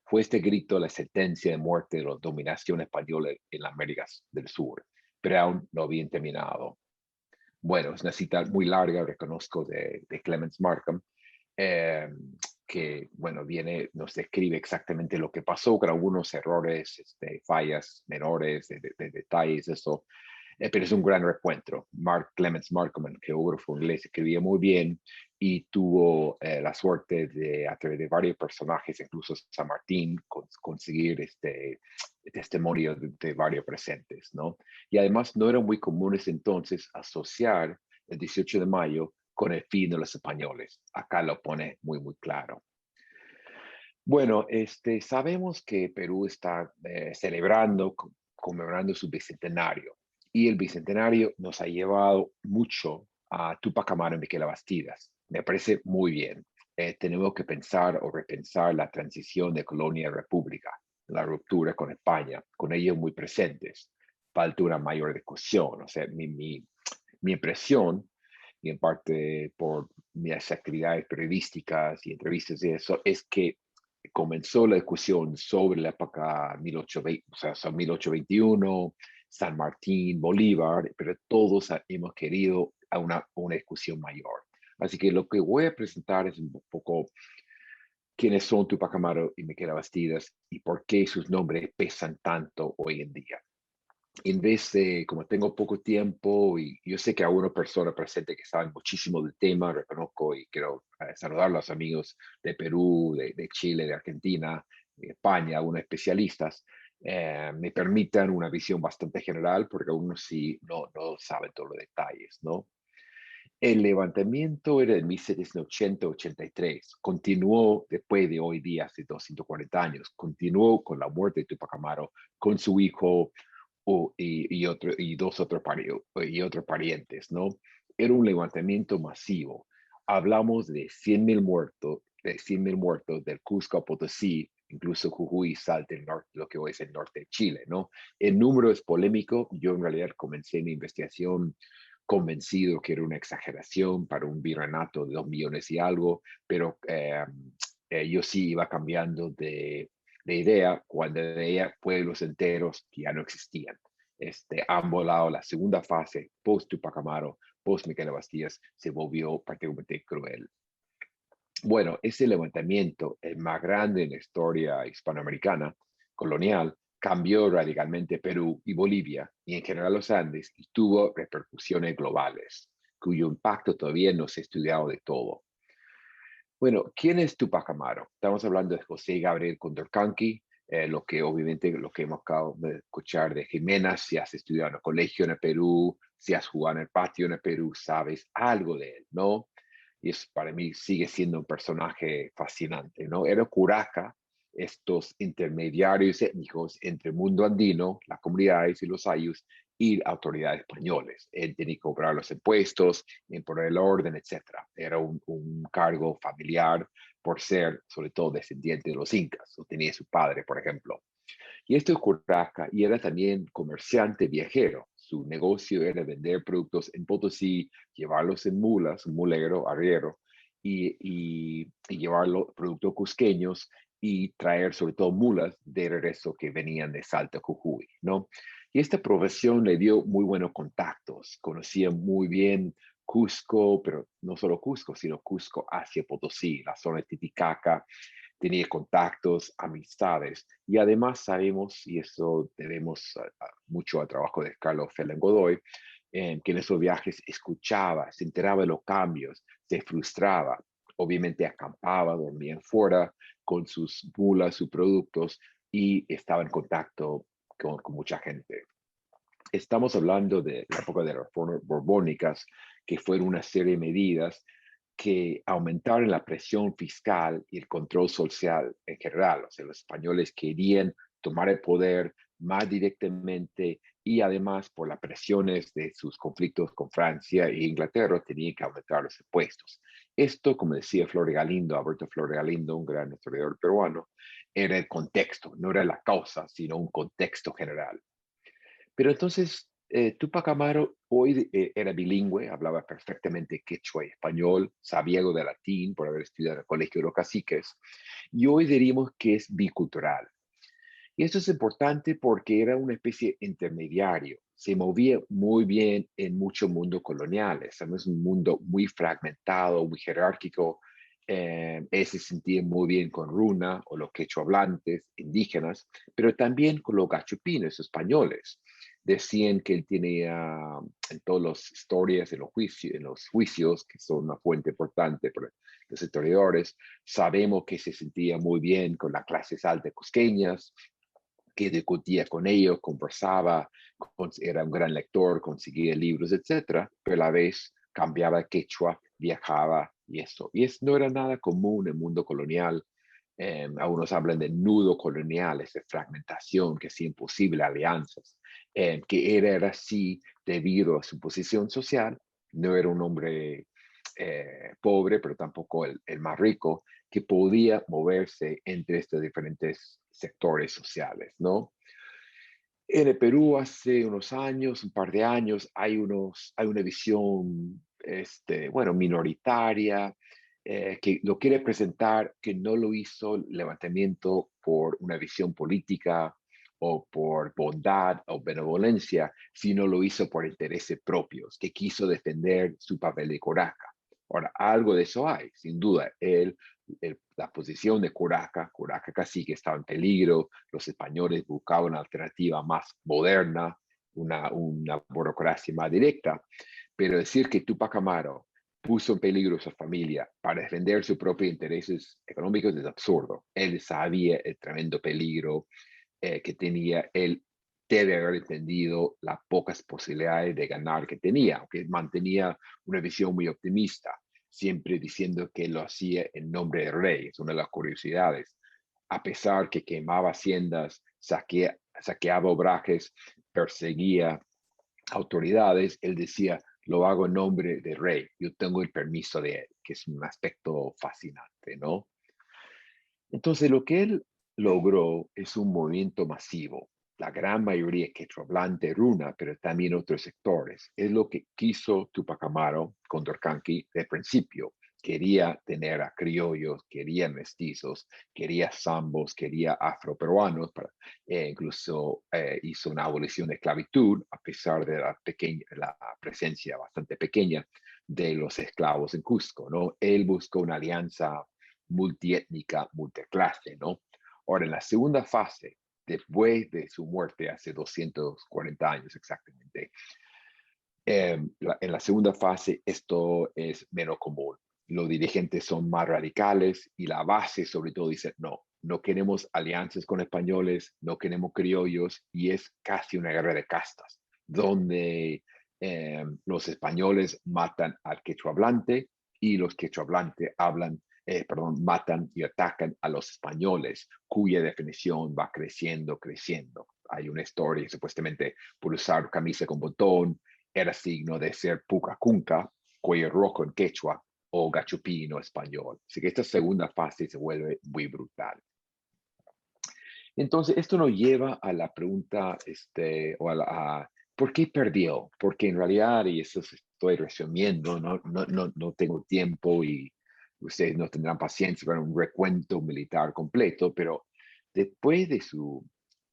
Fue este grito la sentencia de muerte de la dominación española en las Américas del Sur, pero aún no habían terminado. Bueno, es una cita muy larga, reconozco, de Clements Markham, que, bueno, nos describe exactamente lo que pasó, con algunos errores, fallas menores, de detalles, eso. Pero es un gran recuento. Clements Markham, el geógrafo inglés, escribía muy bien y tuvo la suerte de, a través de varios personajes, incluso San Martín, conseguir testimonio de varios presentes, ¿no? Y además no eran muy comunes entonces asociar el 18 de mayo con el fin de los españoles. Acá lo pone muy, muy claro. Bueno, sabemos que Perú está conmemorando su bicentenario. Y el bicentenario nos ha llevado mucho a Túpac Amaru y Miquela Bastidas. Me parece muy bien. Tenemos que pensar o repensar la transición de colonia a república, la ruptura con España, con ellos muy presentes. Falta una mayor discusión. O sea, mi impresión, y en parte por mis actividades periodísticas y entrevistas y eso, es que comenzó la discusión sobre la época 1820, o sea, son 1821, San Martín, Bolívar, pero todos hemos querido a una discusión mayor. Así que lo que voy a presentar es un poco quiénes son Túpac Amaru y Miquela Bastidas y por qué sus nombres pesan tanto hoy en día. En vez de, como tengo poco tiempo y yo sé que hay una persona presente que sabe muchísimo del tema, reconozco y quiero saludar a los amigos de Perú, de Chile, de Argentina, de España, algunos especialistas, me permitan una visión bastante general porque algunos sí no saben todos los detalles, ¿no? El levantamiento era de 1780-83, continuó después de hoy día, hace 240 años, continuó con la muerte de Túpac Amaru, con su hijo y otros parientes, ¿no? Era un levantamiento masivo. Hablamos de 100,000 muertos del Cusco a Potosí, incluso Jujuy, Salta, el norte, lo que hoy es el norte de Chile, ¿no? El número es polémico. Yo en realidad comencé mi investigación convencido que era una exageración para un virreinato de 2 millones y algo, pero yo sí iba cambiando de idea cuando veía pueblos enteros que ya no existían. Han volado la segunda fase, post Túpac Amaru, post Miquela Bastidas, se volvió particularmente cruel. Bueno, ese levantamiento, el más grande en la historia hispanoamericana colonial, cambió radicalmente Perú y Bolivia y en general los Andes y tuvo repercusiones globales, cuyo impacto todavía no se ha estudiado de todo. Bueno, ¿quién es Túpac Amaru? Estamos hablando de José Gabriel Condorcanqui, lo que hemos acabado de escuchar de Jimena. Si has estudiado en el colegio en el Perú, si has jugado en el patio en el Perú, sabes algo de él, ¿no? Y eso para mí sigue siendo un personaje fascinante, ¿no? Era curaca, estos intermediarios étnicos entre el mundo andino, las comunidades y los ayllus, y autoridades españoles. Él tenía que cobrar los impuestos, imponer el orden, etc. Era un cargo familiar por ser, sobre todo, descendiente de los incas. Lo tenía su padre, por ejemplo. Y esto es curaca y era también comerciante viajero. Su negocio era vender productos en Potosí, llevarlos en mulas, un mulero, arriero, y llevarlos productos cusqueños y traer sobre todo mulas de regreso que venían de Salta, Jujuy, ¿no? Y esta profesión le dio muy buenos contactos. Conocía muy bien Cusco, pero no solo Cusco, sino Cusco hacia Potosí, la zona de Titicaca, tenía contactos, amistades, y además sabemos, y eso debemos mucho al trabajo de Carlos Félix Godoy, que en esos viajes escuchaba, se enteraba de los cambios, se frustraba, obviamente acampaba, dormía fuera con sus mulas, sus productos, y estaba en contacto con mucha gente. Estamos hablando de la época de las reformas borbónicas, que fueron una serie de medidas que aumentaron la presión fiscal y el control social en general. O sea, los españoles querían tomar el poder más directamente y además por las presiones de sus conflictos con Francia e Inglaterra tenían que aumentar los impuestos. Esto, como decía Flores Galindo, Alberto Flores Galindo, un gran historiador peruano, era el contexto, no era la causa, sino un contexto general. Pero entonces, Túpac Amaru hoy era bilingüe, hablaba perfectamente quechua y español, sabía algo de latín por haber estudiado en el Colegio de los Caciques, y hoy diríamos que es bicultural. Y esto es importante porque era una especie intermediario, se movía muy bien en muchos mundos coloniales, es un mundo muy fragmentado, muy jerárquico. Él se sentía muy bien con Runa o los quechua hablantes indígenas, pero también con los gachupinos españoles. Decían que él tenía en todas las historias, en los juicios, que son una fuente importante para los historiadores, sabemos que se sentía muy bien con las clases altas cusqueñas, que discutía con ellos, conversaba, era un gran lector, conseguía libros, etcétera, pero a la vez cambiaba quechua, viajaba y eso. Y no era nada común en el mundo colonial. Algunos hablan de nudo colonial, esa fragmentación que hacía imposible alianzas, que era así debido a su posición social. No era un hombre pobre, pero tampoco el más rico, que podía moverse entre estos diferentes sectores sociales, ¿no? En el Perú hace unos años, un par de años, hay una visión, bueno, minoritaria, que lo quiere presentar, que no lo hizo el levantamiento por una visión política o por bondad o benevolencia, sino lo hizo por intereses propios, que quiso defender su papel de Curaca. Ahora, algo de eso hay, sin duda. La posición de Curaca Cacique estaba en peligro, los españoles buscaban una alternativa más moderna, una burocracia más directa, pero decir que Túpac Amaru puso en peligro a su familia para defender sus propios intereses económicos es absurdo. Él sabía el tremendo peligro que tenía. Él debe haber entendido las pocas posibilidades de ganar que tenía, aunque mantenía una visión muy optimista, siempre diciendo que lo hacía en nombre del rey. Es una de las curiosidades. A pesar que quemaba haciendas, saqueaba obrajes, perseguía autoridades, él decía, lo hago en nombre del rey, yo tengo el permiso de él, que es un aspecto fascinante, ¿no? Entonces, lo que él logró es un movimiento masivo. La gran mayoría quechua-hablante, Runa, pero también otros sectores. Es lo que quiso Túpac Amaru con Dorcanqui de principio. Quería tener a criollos, quería mestizos, quería zambos, quería afroperuanos, incluso hizo una abolición de esclavitud, a pesar de la presencia bastante pequeña de los esclavos en Cusco, ¿no? Él buscó una alianza multiétnica, multiclase, ¿no? Ahora, en la segunda fase, después de su muerte hace 240 años exactamente, en la segunda fase esto es menos común. Los dirigentes son más radicales y la base sobre todo dice, no queremos alianzas con españoles, no queremos criollos, y es casi una guerra de castas, donde los españoles matan al quechua hablante y los quechua hablantes matan y atacan a los españoles, cuya definición va creciendo. Hay una historia, supuestamente, por usar camisa con botón, era signo de ser pucacunca, cuello rojo en quechua, o gachupino español. Así que esta segunda fase se vuelve muy brutal. Entonces, esto nos lleva a la pregunta, ¿por qué perdió? Porque en realidad, y eso estoy resumiendo, no tengo tiempo y ustedes no tendrán paciencia para un recuento militar completo, pero después de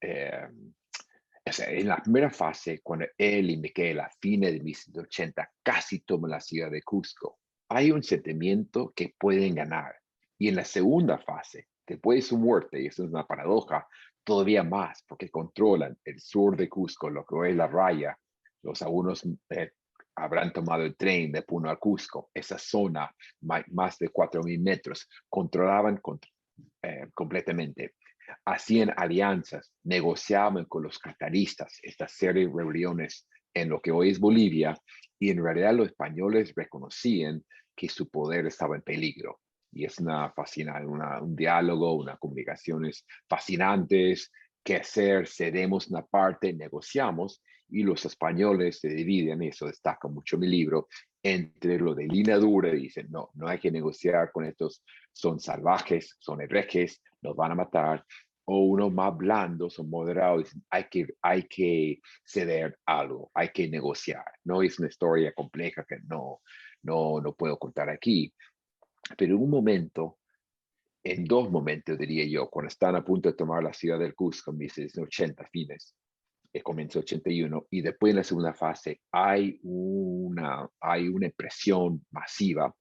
en la primera fase, cuando él y Miquela, a fines de 1780, casi toman la ciudad de Cusco, hay un sentimiento que pueden ganar. Y en la segunda fase, Después de su muerte, y eso es una paradoja, todavía más, porque controlan el sur de Cusco, lo que hoy es la Raya. Algunos habrán tomado el tren de Puno a Cusco. Esa zona, más de 4.000 metros, controlaban completamente. Hacían alianzas, negociaban con los cartaristas, esta serie de reuniones en lo que hoy es Bolivia, y en realidad los españoles reconocían que su poder estaba en peligro. Y es un diálogo, unas comunicaciones fascinantes. ¿Qué hacer? Cedemos una parte, negociamos, y los españoles se dividen, y eso destaca mucho mi libro, entre lo de línea dura, y dicen, no, no hay que negociar con estos, son salvajes, son herejes, nos van a matar, o uno más blando, son moderados, dicen, hay que ceder algo, hay que negociar. No es una historia compleja que no puedo contar aquí, pero en dos momentos diría yo, cuando están a punto de tomar la ciudad del Cusco en 1980 fines, comenzó 81, y después en la segunda fase hay una impresión masiva,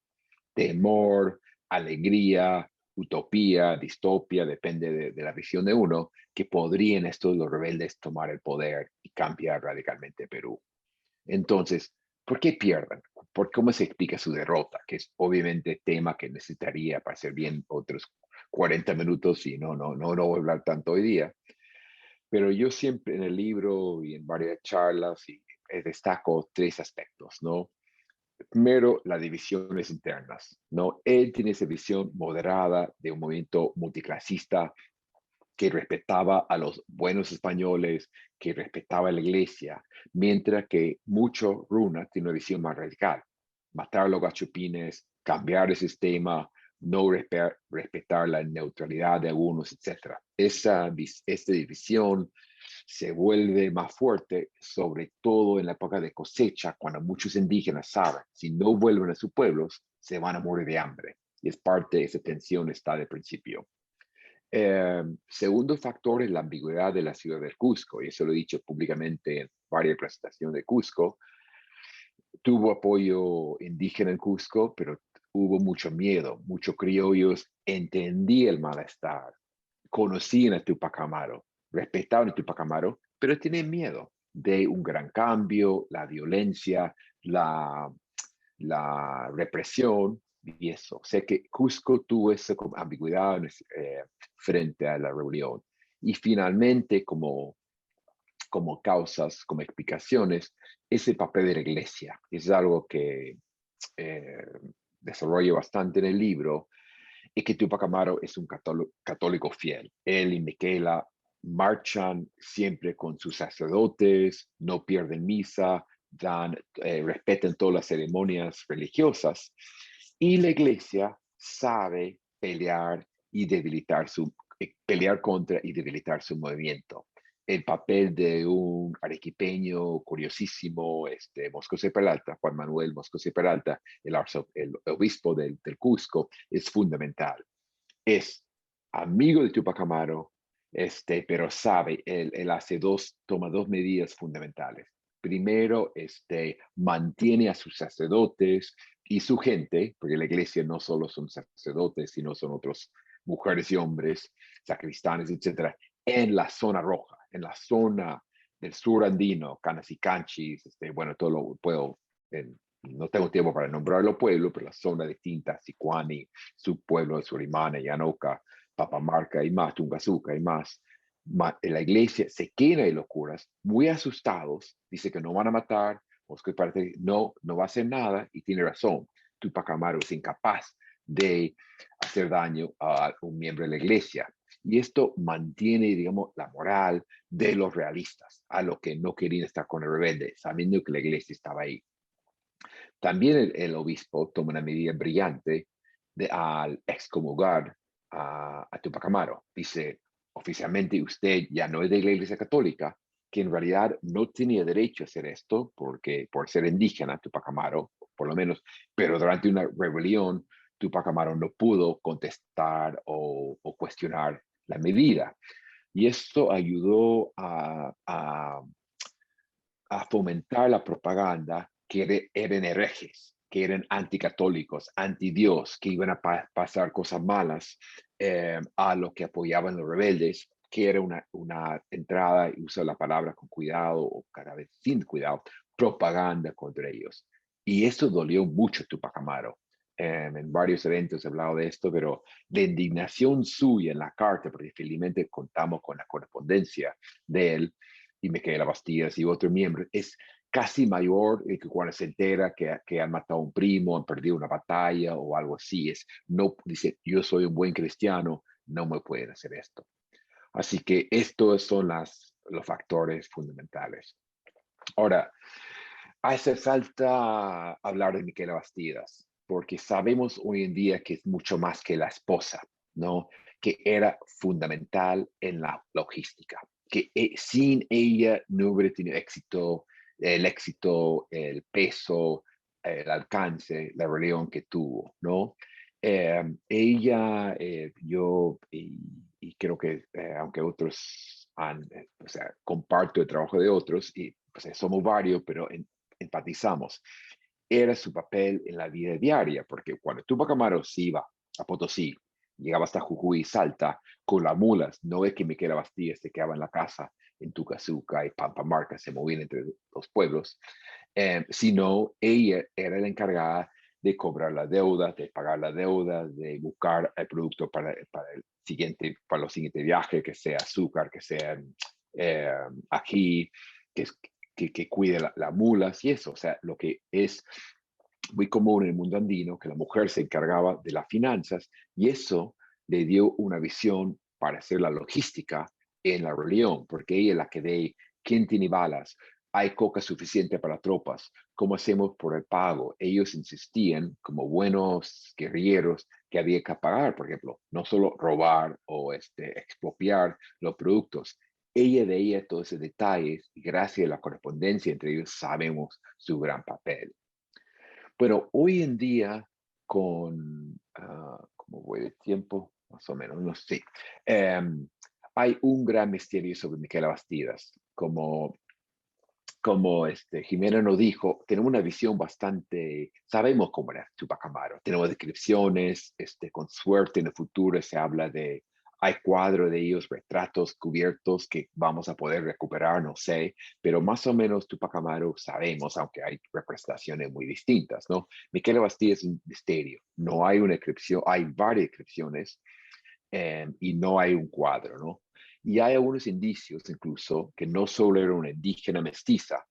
temor, alegría, utopía, distopia, depende de la visión de uno, que podrían estos los rebeldes tomar el poder y cambiar radicalmente Perú. Entonces, ¿por qué pierden? ¿Cómo se explica su derrota? Que es obviamente tema que necesitaría para hacer bien otros 40 minutos, y no voy a hablar tanto hoy día. Pero yo siempre en el libro y en varias charlas destaco tres aspectos, ¿no? Primero, las divisiones internas, ¿no? Él tiene esa visión moderada de un movimiento multiclasista que respetaba a los buenos españoles, que respetaba a la iglesia, mientras que mucho Runa tiene una visión más radical. Matar a los gachupines, cambiar el sistema, no respetar la neutralidad de algunos, etc. Esta división se vuelve más fuerte, sobre todo en la época de cosecha, cuando muchos indígenas saben, si no vuelven a sus pueblos, se van a morir de hambre. Y es parte de esa tensión está de principio. Segundo factor es la ambigüedad de la ciudad del Cusco, y eso lo he dicho públicamente en varias presentaciones de Cusco. Tuvo apoyo indígena en Cusco, pero hubo mucho miedo, muchos criollos entendían el malestar, conocían a Tupac Amaru, respetaban a Tupac Amaru, pero tenían miedo de un gran cambio, la violencia, la represión y eso. O sea que Cusco tuvo esa ambigüedad frente a la rebelión. Y finalmente, como causas, como explicaciones, ese papel de la iglesia. Es algo que desarrollo bastante en el libro, y que Tupac Amaru es un católico fiel. Él y Miquela marchan siempre con sus sacerdotes, no pierden misa, respetan todas las ceremonias religiosas, y la iglesia sabe pelear contra y debilitar su movimiento. El papel de un arequipeño curiosísimo, Moscoso y Peralta, Juan Manuel Moscoso y Peralta, el obispo del Cusco, es fundamental. Es amigo de Tupac Amaru, pero sabe, él toma dos medidas fundamentales. Primero, mantiene a sus sacerdotes y su gente, porque la iglesia no solo son sacerdotes, sino son otros mujeres y hombres, sacristanes, etcétera, en la zona roja, en la zona del sur andino, Canas y Canchis, bueno, todo lo puedo, no tengo tiempo para nombrar los pueblos, pero la zona de Tinta, Sicuani, su pueblo de Surimana, Yanoca, Papamarca y más, Tungazuca y más. La iglesia se queda de locuras, muy asustados, dice que no van a matar, no va a hacer nada, y tiene razón. Tupac Amaru es incapaz de hacer daño a un miembro de la iglesia. Y esto mantiene, digamos, la moral de los realistas, a los que no querían estar con el rebelde, sabiendo que la iglesia estaba ahí. También el obispo toma una medida brillante al excomulgar a Tupac Amaru. Dice, oficialmente usted ya no es de la iglesia católica, que en realidad no tenía derecho a hacer esto por ser indígena, Tupac Amaru, por lo menos, pero durante una rebelión, Tupac Amaru no pudo contestar o cuestionar la medida. Y esto ayudó a fomentar la propaganda que eran herejes, que eran anticatólicos, anti-Dios, que iban a pasar cosas malas a los que apoyaban los rebeldes, que era una entrada, y uso la palabra con cuidado o cada vez sin cuidado, propaganda contra ellos. Y eso dolió mucho a Túpac Amaru. En varios eventos he hablado de esto, pero la indignación suya en la carta, porque felizmente contamos con la correspondencia de él y Micaela Bastidas y otros miembros, es casi mayor que cuando se entera que han matado a un primo, han perdido una batalla o algo así. No, dice, yo soy un buen cristiano, no me pueden hacer esto. Así que estos son los factores fundamentales. Ahora, hace falta hablar de Micaela Bastidas, porque sabemos hoy en día que es mucho más que la esposa, ¿no? Que era fundamental en la logística, que sin ella no hubiera tenido éxito, el peso, el alcance, la religión que tuvo, ¿no? Ella, yo, y creo que aunque otros o sea, comparto el trabajo de otros, y pues, somos varios, pero empatizamos, era su papel en la vida diaria, porque cuando Túpac Amaru se iba a Potosí, llegaba hasta Jujuy y Salta con las mulas, no es que Micaela Bastidas se quedaba en la casa en Tucazuca y Pampamarca, se movían entre los pueblos, sino ella era la encargada de cobrar la deuda, de pagar la deuda, de buscar el producto para los siguientes viajes, que sea azúcar, que sea ají, que cuide las mulas y eso. O sea, lo que es muy común en el mundo andino, que la mujer se encargaba de las finanzas y eso le dio una visión para hacer la logística en la religión, porque ella es la que ve quién tiene balas, hay coca suficiente para tropas, cómo hacemos por el pago. Ellos insistían, como buenos guerrilleros, que había que pagar, por ejemplo, no solo robar o expropiar los productos. Ella veía todos esos detalles y gracias a la correspondencia entre ellos sabemos su gran papel. Pero hoy en día, ¿cómo voy de tiempo? Más o menos, no sé. Hay un gran misterio sobre Micaela Bastidas. Como Jimena nos dijo, tenemos una visión bastante, sabemos cómo era Túpac Amaru, tenemos descripciones, con suerte en el futuro se habla hay cuadros de ellos, retratos cubiertos que vamos a poder recuperar, no sé, pero más o menos Túpac Amaru sabemos, aunque hay representaciones muy distintas, ¿no? Micaela Bastidas es un misterio, no hay una descripción, hay varias descripciones y no hay un cuadro, ¿no? Y hay algunos indicios incluso que no solo era una indígena mestiza,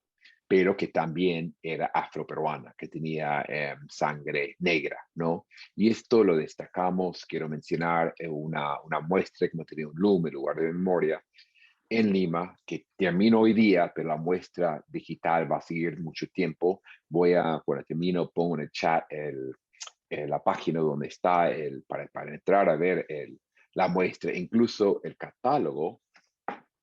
pero que también era afroperuana, que tenía sangre negra, ¿no? Y esto lo destacamos, quiero mencionar una muestra que no tenía un número, lugar de memoria, en Lima, que termino hoy día, pero la muestra digital va a seguir mucho tiempo. Cuando termino, pongo en el chat la página donde está para entrar a ver la muestra, incluso el catálogo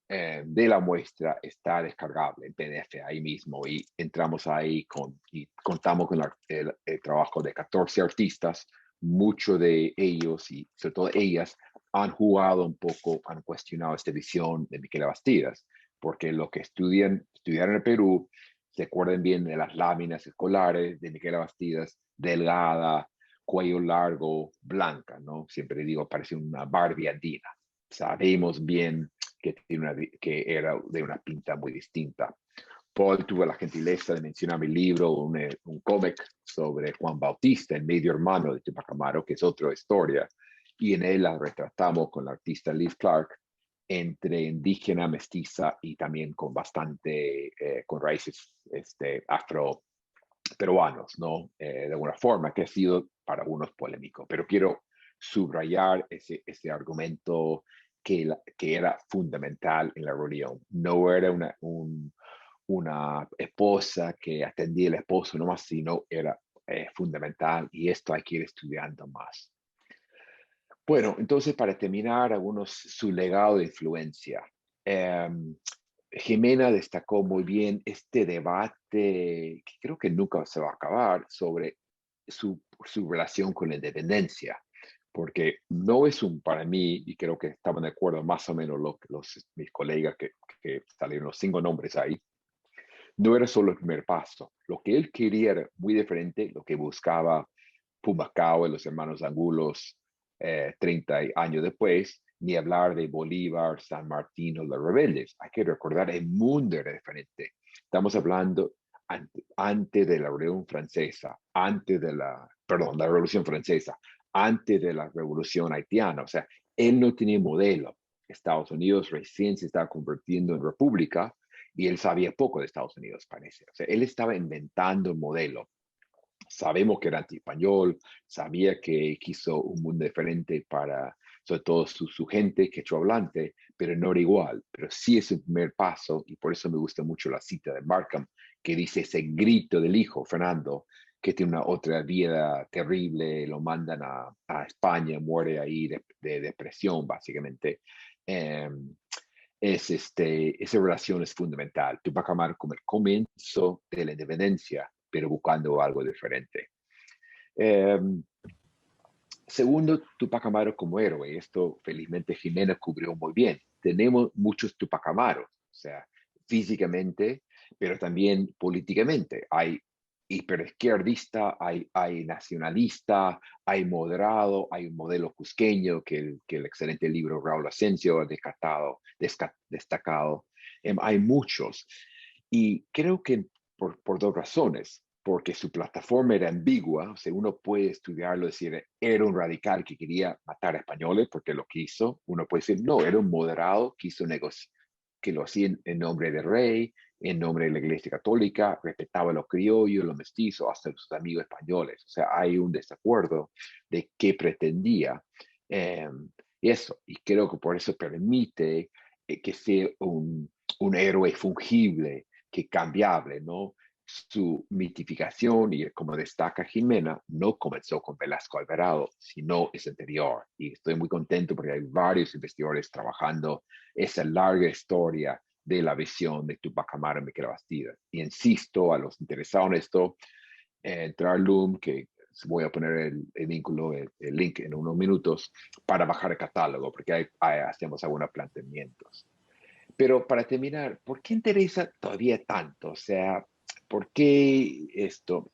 de la muestra está descargable en PDF ahí mismo y entramos ahí y contamos con el trabajo de 14 artistas, muchos de ellos y sobre todo ellas han jugado un poco, han cuestionado esta visión de Micaela Bastidas, porque lo que estudiaron en el Perú, se acuerdan bien de las láminas escolares de Micaela Bastidas, delgada, cuello largo, blanca, ¿no? Siempre digo, parece una Barbie andina. Sabemos bien que era de una pinta muy distinta. Paul tuvo la gentileza de mencionar mi libro, un cómic sobre Juan Bautista, el medio hermano de Túpac Amaru, que es otra historia, y en él la retratamos con la artista Liz Clark, entre indígena, mestiza y también con con raíces afro-peruanos, ¿no? De alguna forma, que ha sido para algunos polémico, pero quiero subrayar ese argumento que era fundamental en la religión. No era una esposa que atendía al esposo nomás, sino era fundamental y esto hay que ir estudiando más. Bueno, entonces para terminar, su legado de influencia. Jimena destacó muy bien este debate que creo que nunca se va a acabar sobre su relación con la independencia, porque no es para mí, y creo que estaban de acuerdo más o menos mis colegas que salieron los 5 nombres ahí, no era solo el primer paso. Lo que él quería era muy diferente, lo que buscaba Pumacao y los hermanos Angulos, 30 años después, ni hablar de Bolívar, San Martín o los rebeldes. Hay que recordar, el mundo era diferente. Estamos hablando antes de la Revolución Francesa, la Revolución Francesa, antes de la Revolución Haitiana. O sea, él no tenía modelo. Estados Unidos recién se estaba convirtiendo en república y él sabía poco de Estados Unidos, parece. O sea, él estaba inventando un modelo. Sabemos que era anti-español, sabía que quiso un mundo diferente para, sobre todo, su gente quechua-hablante, pero no era igual. Pero sí es un primer paso, y por eso me gusta mucho la cita de Markham, que dice ese grito del hijo, Fernando, que tiene una otra vida terrible, lo mandan a España, muere ahí de depresión, básicamente. Esa relación es fundamental. Tupac Amaru como el comienzo de la independencia, pero buscando algo diferente. Segundo, Tupac Amaru como héroe. Esto felizmente Jimena cubrió muy bien. Tenemos muchos Tupac Amaru, o sea, físicamente, pero también políticamente. Hay hiperizquierdista, hay nacionalista, hay moderado, hay un modelo cusqueño que el excelente libro Raúl Asensio ha destacado. Hay muchos. Y creo que por dos razones. Porque su plataforma era ambigua, o sea, uno puede estudiarlo, decir, era un radical que quería matar a españoles porque lo quiso. Uno puede decir, no, era un moderado, quiso negociar, que lo hacía en nombre del rey, en nombre de la Iglesia Católica, respetaba a los criollos, los mestizos, hasta sus amigos españoles. O sea, hay un desacuerdo de qué pretendía. Eso, y creo que por eso permite que sea un héroe fungible, que cambiable, ¿no? Su mitificación, y como destaca Jimena, no comenzó con Velasco Alvarado, sino es anterior. Y estoy muy contento porque hay varios investigadores trabajando esa larga historia de la visión de Tupac Amaru y Miquela Bastidas. Y insisto a los interesados en esto, entrar al Loom, que voy a poner el vínculo, el link en unos minutos, para bajar el catálogo, porque hacemos algunos planteamientos. Pero para terminar, ¿por qué interesa todavía tanto? O sea, ¿por qué esto?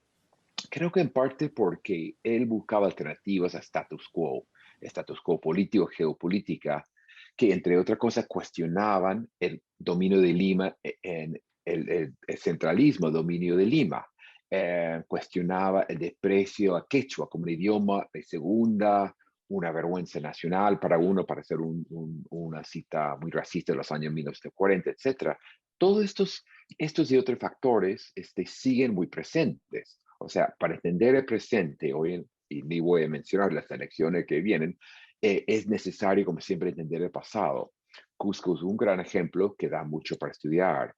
Creo que en parte porque él buscaba alternativas a status quo político, geopolítica, que entre otras cosas cuestionaban el dominio de Lima, en el centralismo, el dominio de Lima. Cuestionaba el desprecio a quechua como un idioma de segunda, una vergüenza nacional para uno, para hacer una cita muy racista de los años 1940, etc. Todos estos y otros factores siguen muy presentes. O sea, para entender el presente, hoy, y ni voy a mencionar las elecciones que vienen, es necesario, como siempre, entender el pasado. Cusco es un gran ejemplo que da mucho para estudiar.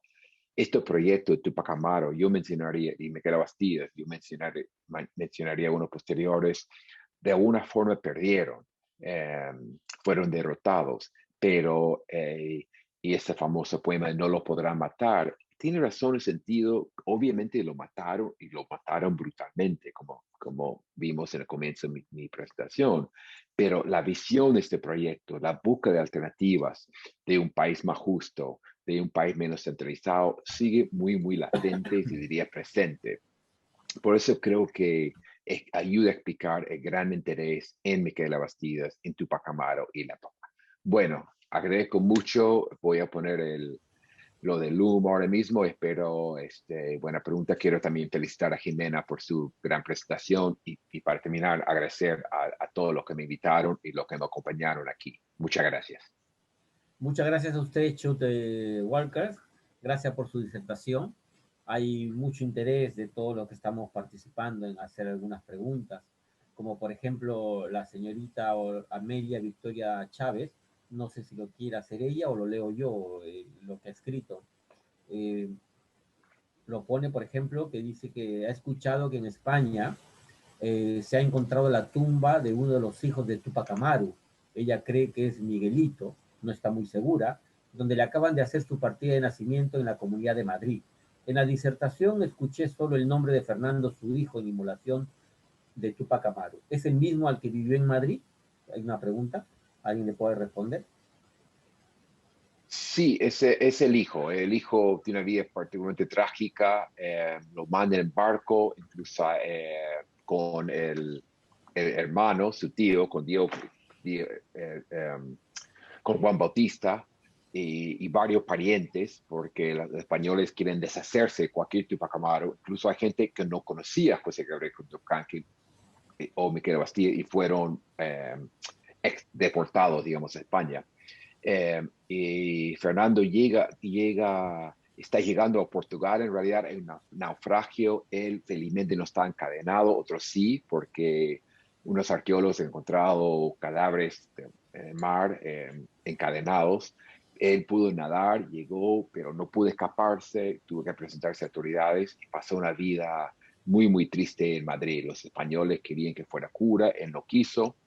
Este proyecto de Tupac Amaru, yo mencionaría, y Miquela Bastidas, yo mencionaría unos posteriores, de alguna forma perdieron, fueron derrotados, pero, y ese famoso poema, No lo podrán matar, tiene razón en sentido, obviamente lo mataron y lo mataron brutalmente, como vimos en el comienzo de mi presentación, pero la visión de este proyecto, la búsqueda de alternativas de un país más justo, de un país menos centralizado, sigue muy, muy latente y se diría presente. Por eso creo que ayuda a explicar el gran interés en Miquela Bastidas, en Tupac Amaru y la Papa. Bueno, agradezco mucho, voy a poner lo del Loom ahora mismo, espero, buena pregunta. Quiero también felicitar a Jimena por su gran presentación y para terminar, agradecer a todos los que me invitaron y los que me acompañaron aquí. Muchas gracias. Muchas gracias a usted, Chute Walker. Gracias por su disertación. Hay mucho interés de todos los que estamos participando en hacer algunas preguntas, como por ejemplo la señorita Amelia Victoria Chávez. No sé si lo quiere hacer ella o lo leo yo, lo que ha escrito. Lo pone, por ejemplo, que dice que ha escuchado que en España se ha encontrado la tumba de uno de los hijos de Tupac Amaru. Ella cree que es Miguelito, no está muy segura, donde le acaban de hacer su partida de nacimiento en la Comunidad de Madrid. En la disertación escuché solo el nombre de Fernando, su hijo, en inmolación de Tupac Amaru. ¿Es el mismo al que vivió en Madrid? Hay una pregunta. ¿Alguien le puede responder? Sí, es el hijo. El hijo tiene una vida particularmente trágica. Lo manda en barco, incluso con el hermano, su tío, con Diego, con Juan Bautista y varios parientes, porque los españoles quieren deshacerse de cualquier Tupac Amaru. Incluso hay gente que no conocía a José Gabriel Tupac o Miquel Bastilla y fueron deportados, digamos, a España. Y Fernando está llegando a Portugal. En realidad hay un naufragio. Él felizmente no está encadenado, otros sí, porque unos arqueólogos han encontrado cadáveres en el mar encadenados. Él pudo nadar, llegó, pero no pudo escaparse, tuvo que presentarse a autoridades y pasó una vida muy, muy triste en Madrid. Los españoles querían que fuera cura, él no quiso,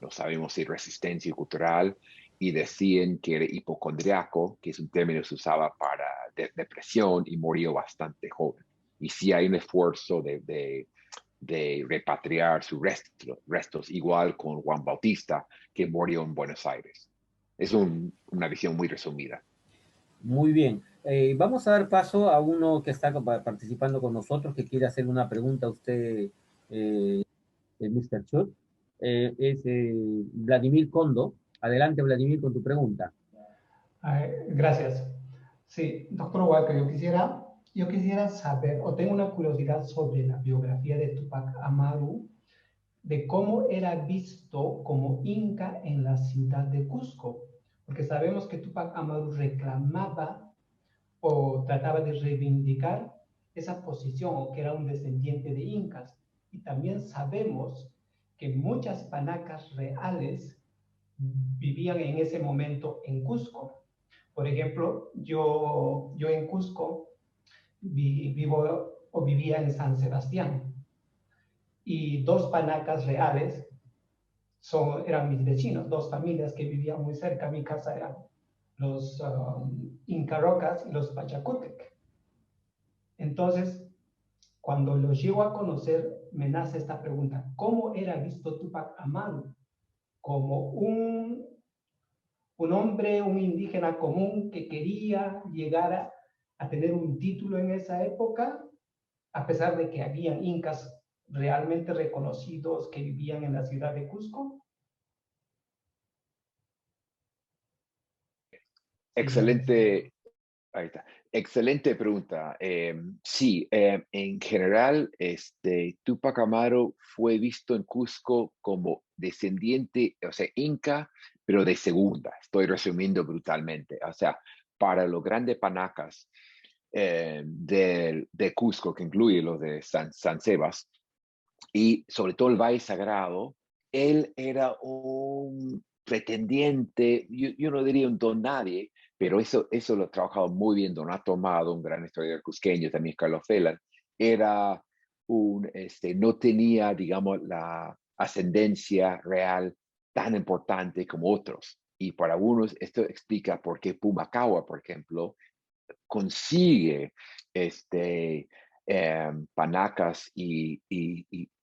no sabemos si resistencia cultural, y decían que era hipocondriaco, que es un término que se usaba para depresión, y murió bastante joven. Y sí hay un esfuerzo de repatriar sus restos, igual con Juan Bautista, que murió en Buenos Aires. Es una visión muy resumida. Muy bien. Vamos a dar paso a uno que está participando con nosotros, que quiere hacer una pregunta a usted, Mr. Chut. Es Vladimir Kondo. Adelante, Vladimir, con tu pregunta. Gracias. Sí, doctor Walker, yo quisiera saber, o tengo una curiosidad sobre la biografía de Tupac Amaru, de cómo era visto como inca en la ciudad de Cusco, porque sabemos que Tupac Amaru reclamaba o trataba de reivindicar esa posición, o que era un descendiente de incas, y también sabemos que muchas panacas reales vivían en ese momento en Cusco. Por ejemplo, yo en Cusco vivía en San Sebastián, y dos panacas reales eran mis vecinos, dos familias que vivían muy cerca. Mi casa eran los Inca Rocas y los Pachacútec. Entonces, cuando los llego a conocer, me nace esta pregunta: ¿cómo era visto Tupac Amaru? ¿Como un hombre, un indígena común que quería llegar a tener un título en esa época, a pesar de que habían incas realmente reconocidos que vivían en la ciudad de Cusco? Excelente, ahí está. Excelente pregunta. Sí, en general, Tupac Amaru fue visto en Cusco como descendiente, o sea, inca, pero de segunda. Estoy resumiendo brutalmente. O sea, para los grandes panacas de Cusco, que incluye los de San Sebas, y sobre todo el Valle Sagrado, él era un pretendiente, yo no diría un don nadie, pero eso lo ha trabajado muy bien Donato Amado, un gran historiador cusqueño, también Carlos Felan. Era no tenía, digamos, la ascendencia real tan importante como otros. Y para unos esto explica por qué Pumacahua, por ejemplo, consigue panacas y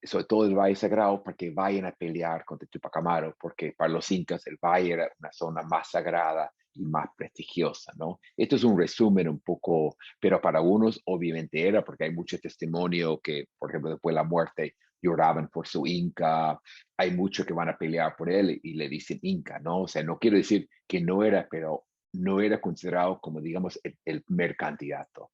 sobre todo el Valle Sagrado para que vayan a pelear contra Tupac Amaru, porque para los incas el valle era una zona más sagrada y más prestigiosa, ¿no? Esto es un resumen un poco, pero para unos obviamente era, porque hay mucho testimonio que, por ejemplo, después de la muerte lloraban por su inca, hay muchos que van a pelear por él y le dicen inca, ¿no? O sea, no quiero decir que no era, pero no era considerado como, digamos, el primer candidato.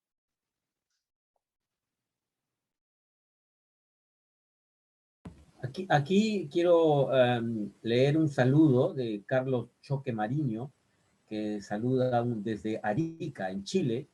Aquí quiero leer un saludo de Carlos Choque Mariño, que saluda desde Arica, en Chile.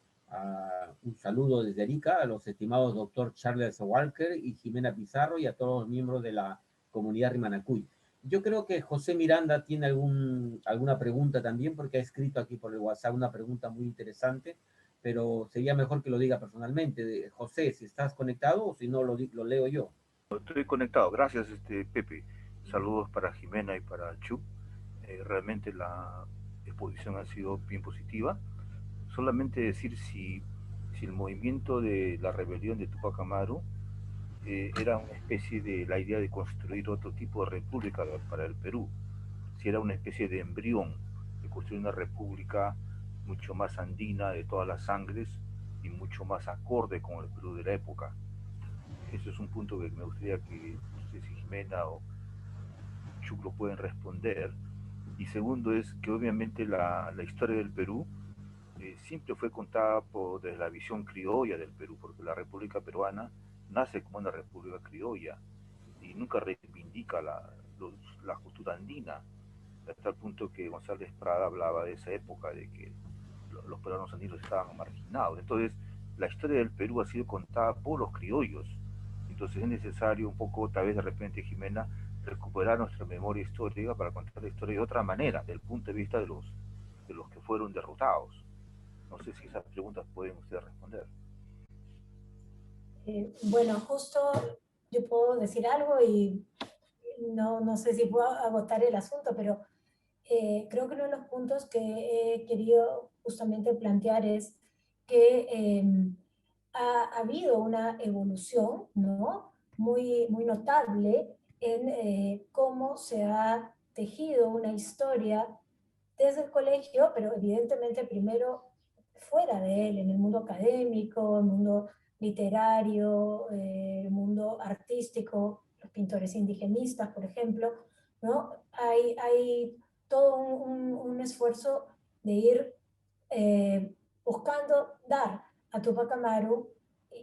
Un saludo desde Arica a los estimados doctor Charles Walker y Jimena Pizarro y a todos los miembros de la comunidad Rimanacuy. Yo creo que José Miranda tiene alguna pregunta también, porque ha escrito aquí por el WhatsApp una pregunta muy interesante, pero sería mejor que lo diga personalmente. José, si estás conectado, o si no, lo leo yo. Estoy conectado, gracias Pepe. Saludos para Jimena y para Chu. Realmente la exposición ha sido bien positiva. Solamente decir si el movimiento de la rebelión de Tupac Amaru era una especie de la idea de construir otro tipo de república para el Perú, si era una especie de embrión de construir una república mucho más andina, de todas las sangres y mucho más acorde con el Perú de la época. Eso es un punto que me gustaría que, no sé si Jimena o Chuc lo pueden responder. Y segundo es que obviamente la historia del Perú siempre fue contada desde la visión criolla del Perú, porque la República Peruana nace como una república criolla y nunca reivindica la cultura andina, hasta el punto que González Prada hablaba de esa época, de que los peruanos andinos estaban marginados. Entonces, la historia del Perú ha sido contada por los criollos. Entonces es necesario un poco, tal vez de repente, Jimena, recuperar nuestra memoria histórica para contar la historia de otra manera, desde el punto de vista de los que fueron derrotados. No sé si esas preguntas pueden ustedes responder. Bueno, justo yo puedo decir algo y no sé si puedo agotar el asunto, pero creo que uno de los puntos que he querido justamente plantear es que ha habido una evolución, ¿no? Muy notable en cómo se ha tejido una historia desde el colegio, pero evidentemente primero fuera de él, en el mundo académico, el mundo literario, el mundo artístico, los pintores indigenistas, por ejemplo, ¿no? Hay todo un esfuerzo de ir buscando dar a Tupac Amaru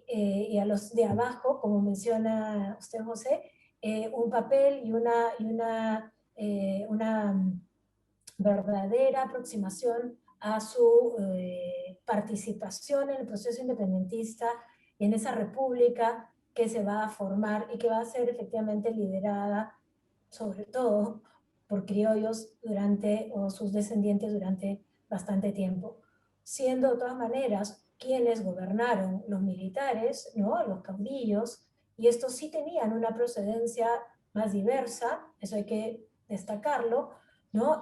y a los de abajo, como menciona usted, José, un papel y una verdadera aproximación a su participación en el proceso independentista y en esa república que se va a formar y que va a ser efectivamente liderada sobre todo por criollos o sus descendientes durante bastante tiempo, siendo de todas maneras quienes gobernaron los militares, ¿no? Los caudillos, y estos sí tenían una procedencia más diversa, eso hay que destacarlo, ¿no?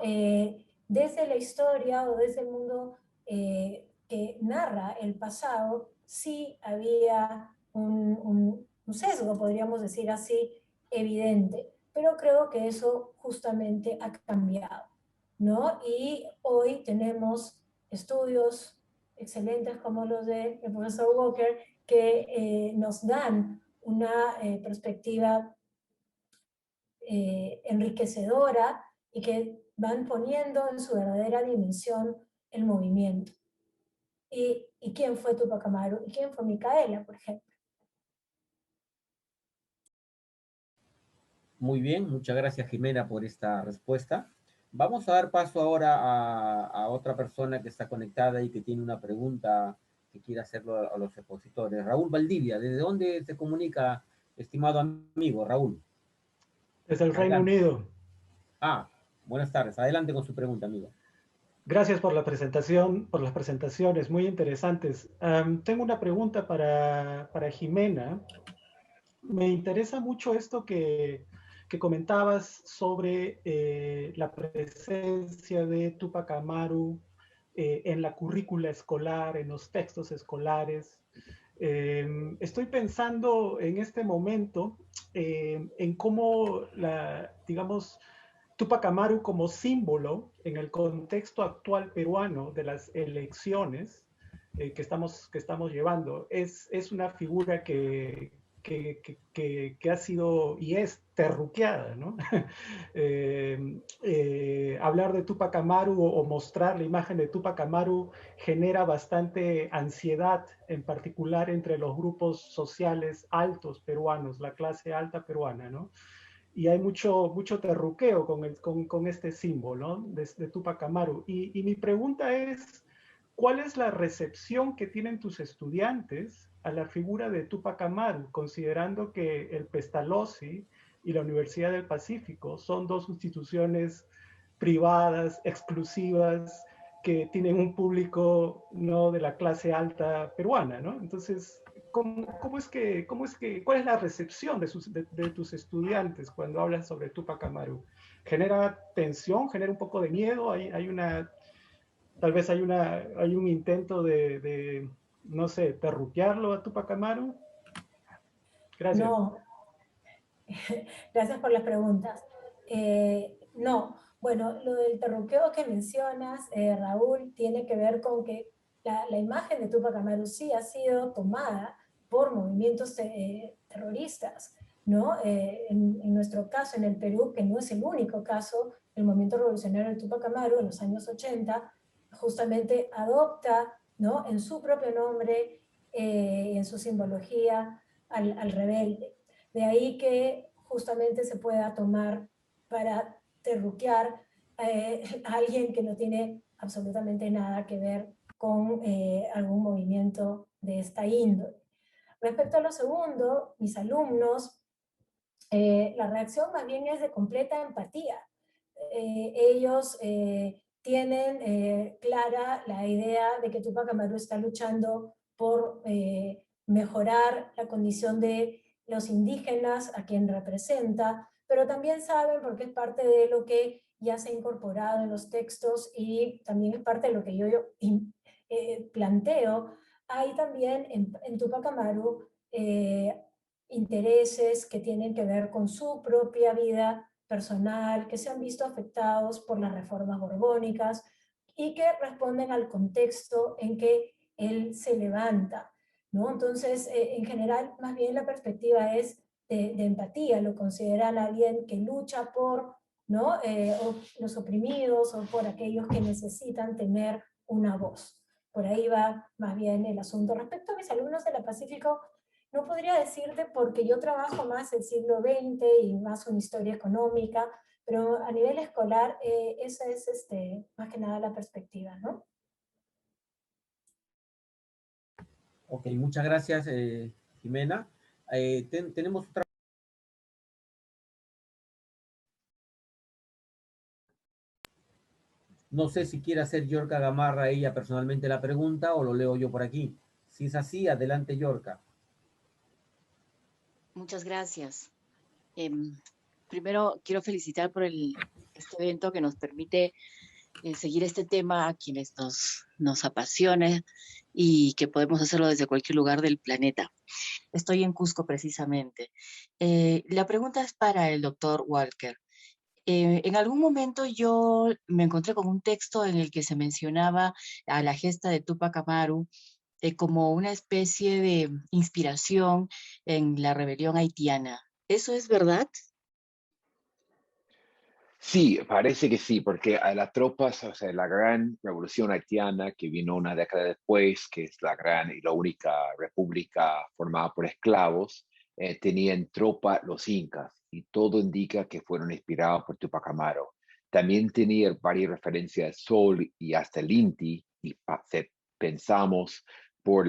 Desde la historia o desde el mundo que narra el pasado, sí había un sesgo, podríamos decir así, evidente, pero creo que eso justamente ha cambiado, ¿no? Y hoy tenemos estudios excelentes como los del profesor Walker que nos dan una perspectiva enriquecedora y que van poniendo en su verdadera dimensión el movimiento. ¿Y quién fue Tupac Amaru? ¿Y quién fue Micaela, por ejemplo? Muy bien, muchas gracias Jimena por esta respuesta. Vamos a dar paso ahora a otra persona que está conectada y que tiene una pregunta que quiere hacerlo a los expositores. Raúl Valdivia, ¿desde dónde se comunica, estimado amigo Raúl? Desde el Reino Unido. Buenas tardes. Adelante con su pregunta, amigo. Gracias por la presentación, por las presentaciones, muy interesantes. Tengo una pregunta para Jimena. Me interesa mucho esto que comentabas sobre la presencia de Tupac Amaru en la currícula escolar, en los textos escolares. Estoy pensando en este momento en cómo digamos, Tupac Amaru como símbolo en el contexto actual peruano de las elecciones que estamos llevando. Es una figura que ha sido y es terruqueada, ¿no? Hablar de Tupac Amaru o mostrar la imagen de Tupac Amaru genera bastante ansiedad, en particular entre los grupos sociales altos peruanos, la clase alta peruana, ¿no? Y hay mucho terruqueo con este símbolo, ¿no? de Tupac Amaru. Y mi pregunta es, ¿cuál es la recepción que tienen tus estudiantes a la figura de Tupac Amaru, considerando que el Pestalozzi y la Universidad del Pacífico son dos instituciones privadas, exclusivas, que tienen un público no de la clase alta peruana, ¿no? Entonces, ¿cuál es la recepción de tus estudiantes cuando hablas sobre Tupac Amaru? ¿Genera tensión? ¿Genera un poco de miedo? Tal vez hay un intento de no sé, terruquearlo a Tupac Amaru? Gracias. No, gracias por las preguntas. No, bueno, lo del terruqueo que mencionas, Raúl, tiene que ver con que la imagen de Tupac Amaru sí ha sido tomada por movimientos terroristas, ¿no? En nuestro caso, en el Perú, que no es el único caso, el movimiento revolucionario del Túpac Amaru en los años 80 justamente adopta, ¿no?, en su propio nombre, en su simbología, al rebelde. De ahí que justamente se pueda tomar para terruquear a alguien que no tiene absolutamente nada que ver con algún movimiento de esta índole. Respecto a lo segundo, mis alumnos, la reacción más bien es de completa empatía. Ellos tienen clara la idea de que Túpac Amaru está luchando por mejorar la condición de los indígenas a quien representa, pero también saben, porque es parte de lo que ya se ha incorporado en los textos y también es parte de lo que yo planteo, hay también en Túpac Amaru intereses que tienen que ver con su propia vida personal, que se han visto afectados por las reformas borbónicas y que responden al contexto en que él se levanta, ¿no? Entonces, en general, más bien la perspectiva es de empatía, lo consideran alguien que lucha por, ¿no?, los oprimidos o por aquellos que necesitan tener una voz. Por ahí va más bien el asunto. Respecto a mis alumnos de la Pacífico, no podría decirte porque yo trabajo más el siglo XX y más una historia económica, pero a nivel escolar esa es más que nada la perspectiva, ¿no? Ok, muchas gracias, Jimena. Tenemos otra. No sé si quiere hacer Yorka Gamarra ella personalmente la pregunta o lo leo yo por aquí. Si es así, adelante, Yorka. Muchas gracias. Primero, quiero felicitar por este evento que nos permite seguir este tema a quienes nos apasione y que podemos hacerlo desde cualquier lugar del planeta. Estoy en Cusco precisamente. La pregunta es para el doctor Walker. En algún momento yo me encontré con un texto en el que se mencionaba a la gesta de Túpac Amaru como una especie de inspiración en la rebelión haitiana. ¿Eso es verdad? Sí, parece que sí, porque a las tropas, o sea, la gran revolución haitiana que vino una década después, que es la gran y la única república formada por esclavos, tenían tropa los incas y todo indica que fueron inspirados por Tupac Amaru. También tenía varias referencias al Sol y hasta el Inti, y pensamos por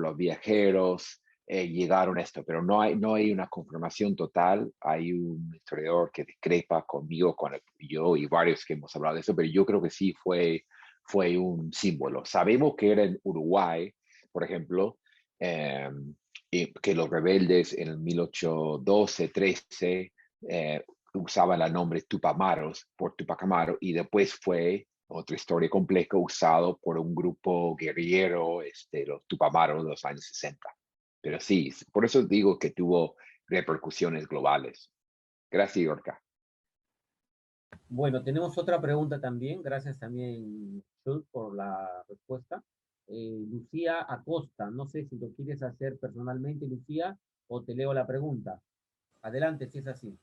los viajeros, llegaron a esto, pero no hay una confirmación total. Hay un historiador que discrepa conmigo, yo y varios que hemos hablado de eso, pero yo creo que sí fue un símbolo. Sabemos que era en Uruguay, por ejemplo, que los rebeldes en el 1812-13 usaban el nombre Tupamaros por Túpac Amaru, y después fue otra historia compleja usado por un grupo guerrillero, los Tupamaros de los años 60. Pero sí, por eso digo que tuvo repercusiones globales. Gracias, Yorka. Bueno, tenemos otra pregunta también. Gracias también, Schultz, por la respuesta. Lucía Acosta, no sé si lo quieres hacer personalmente, Lucía, o te leo la pregunta. Adelante, si es así.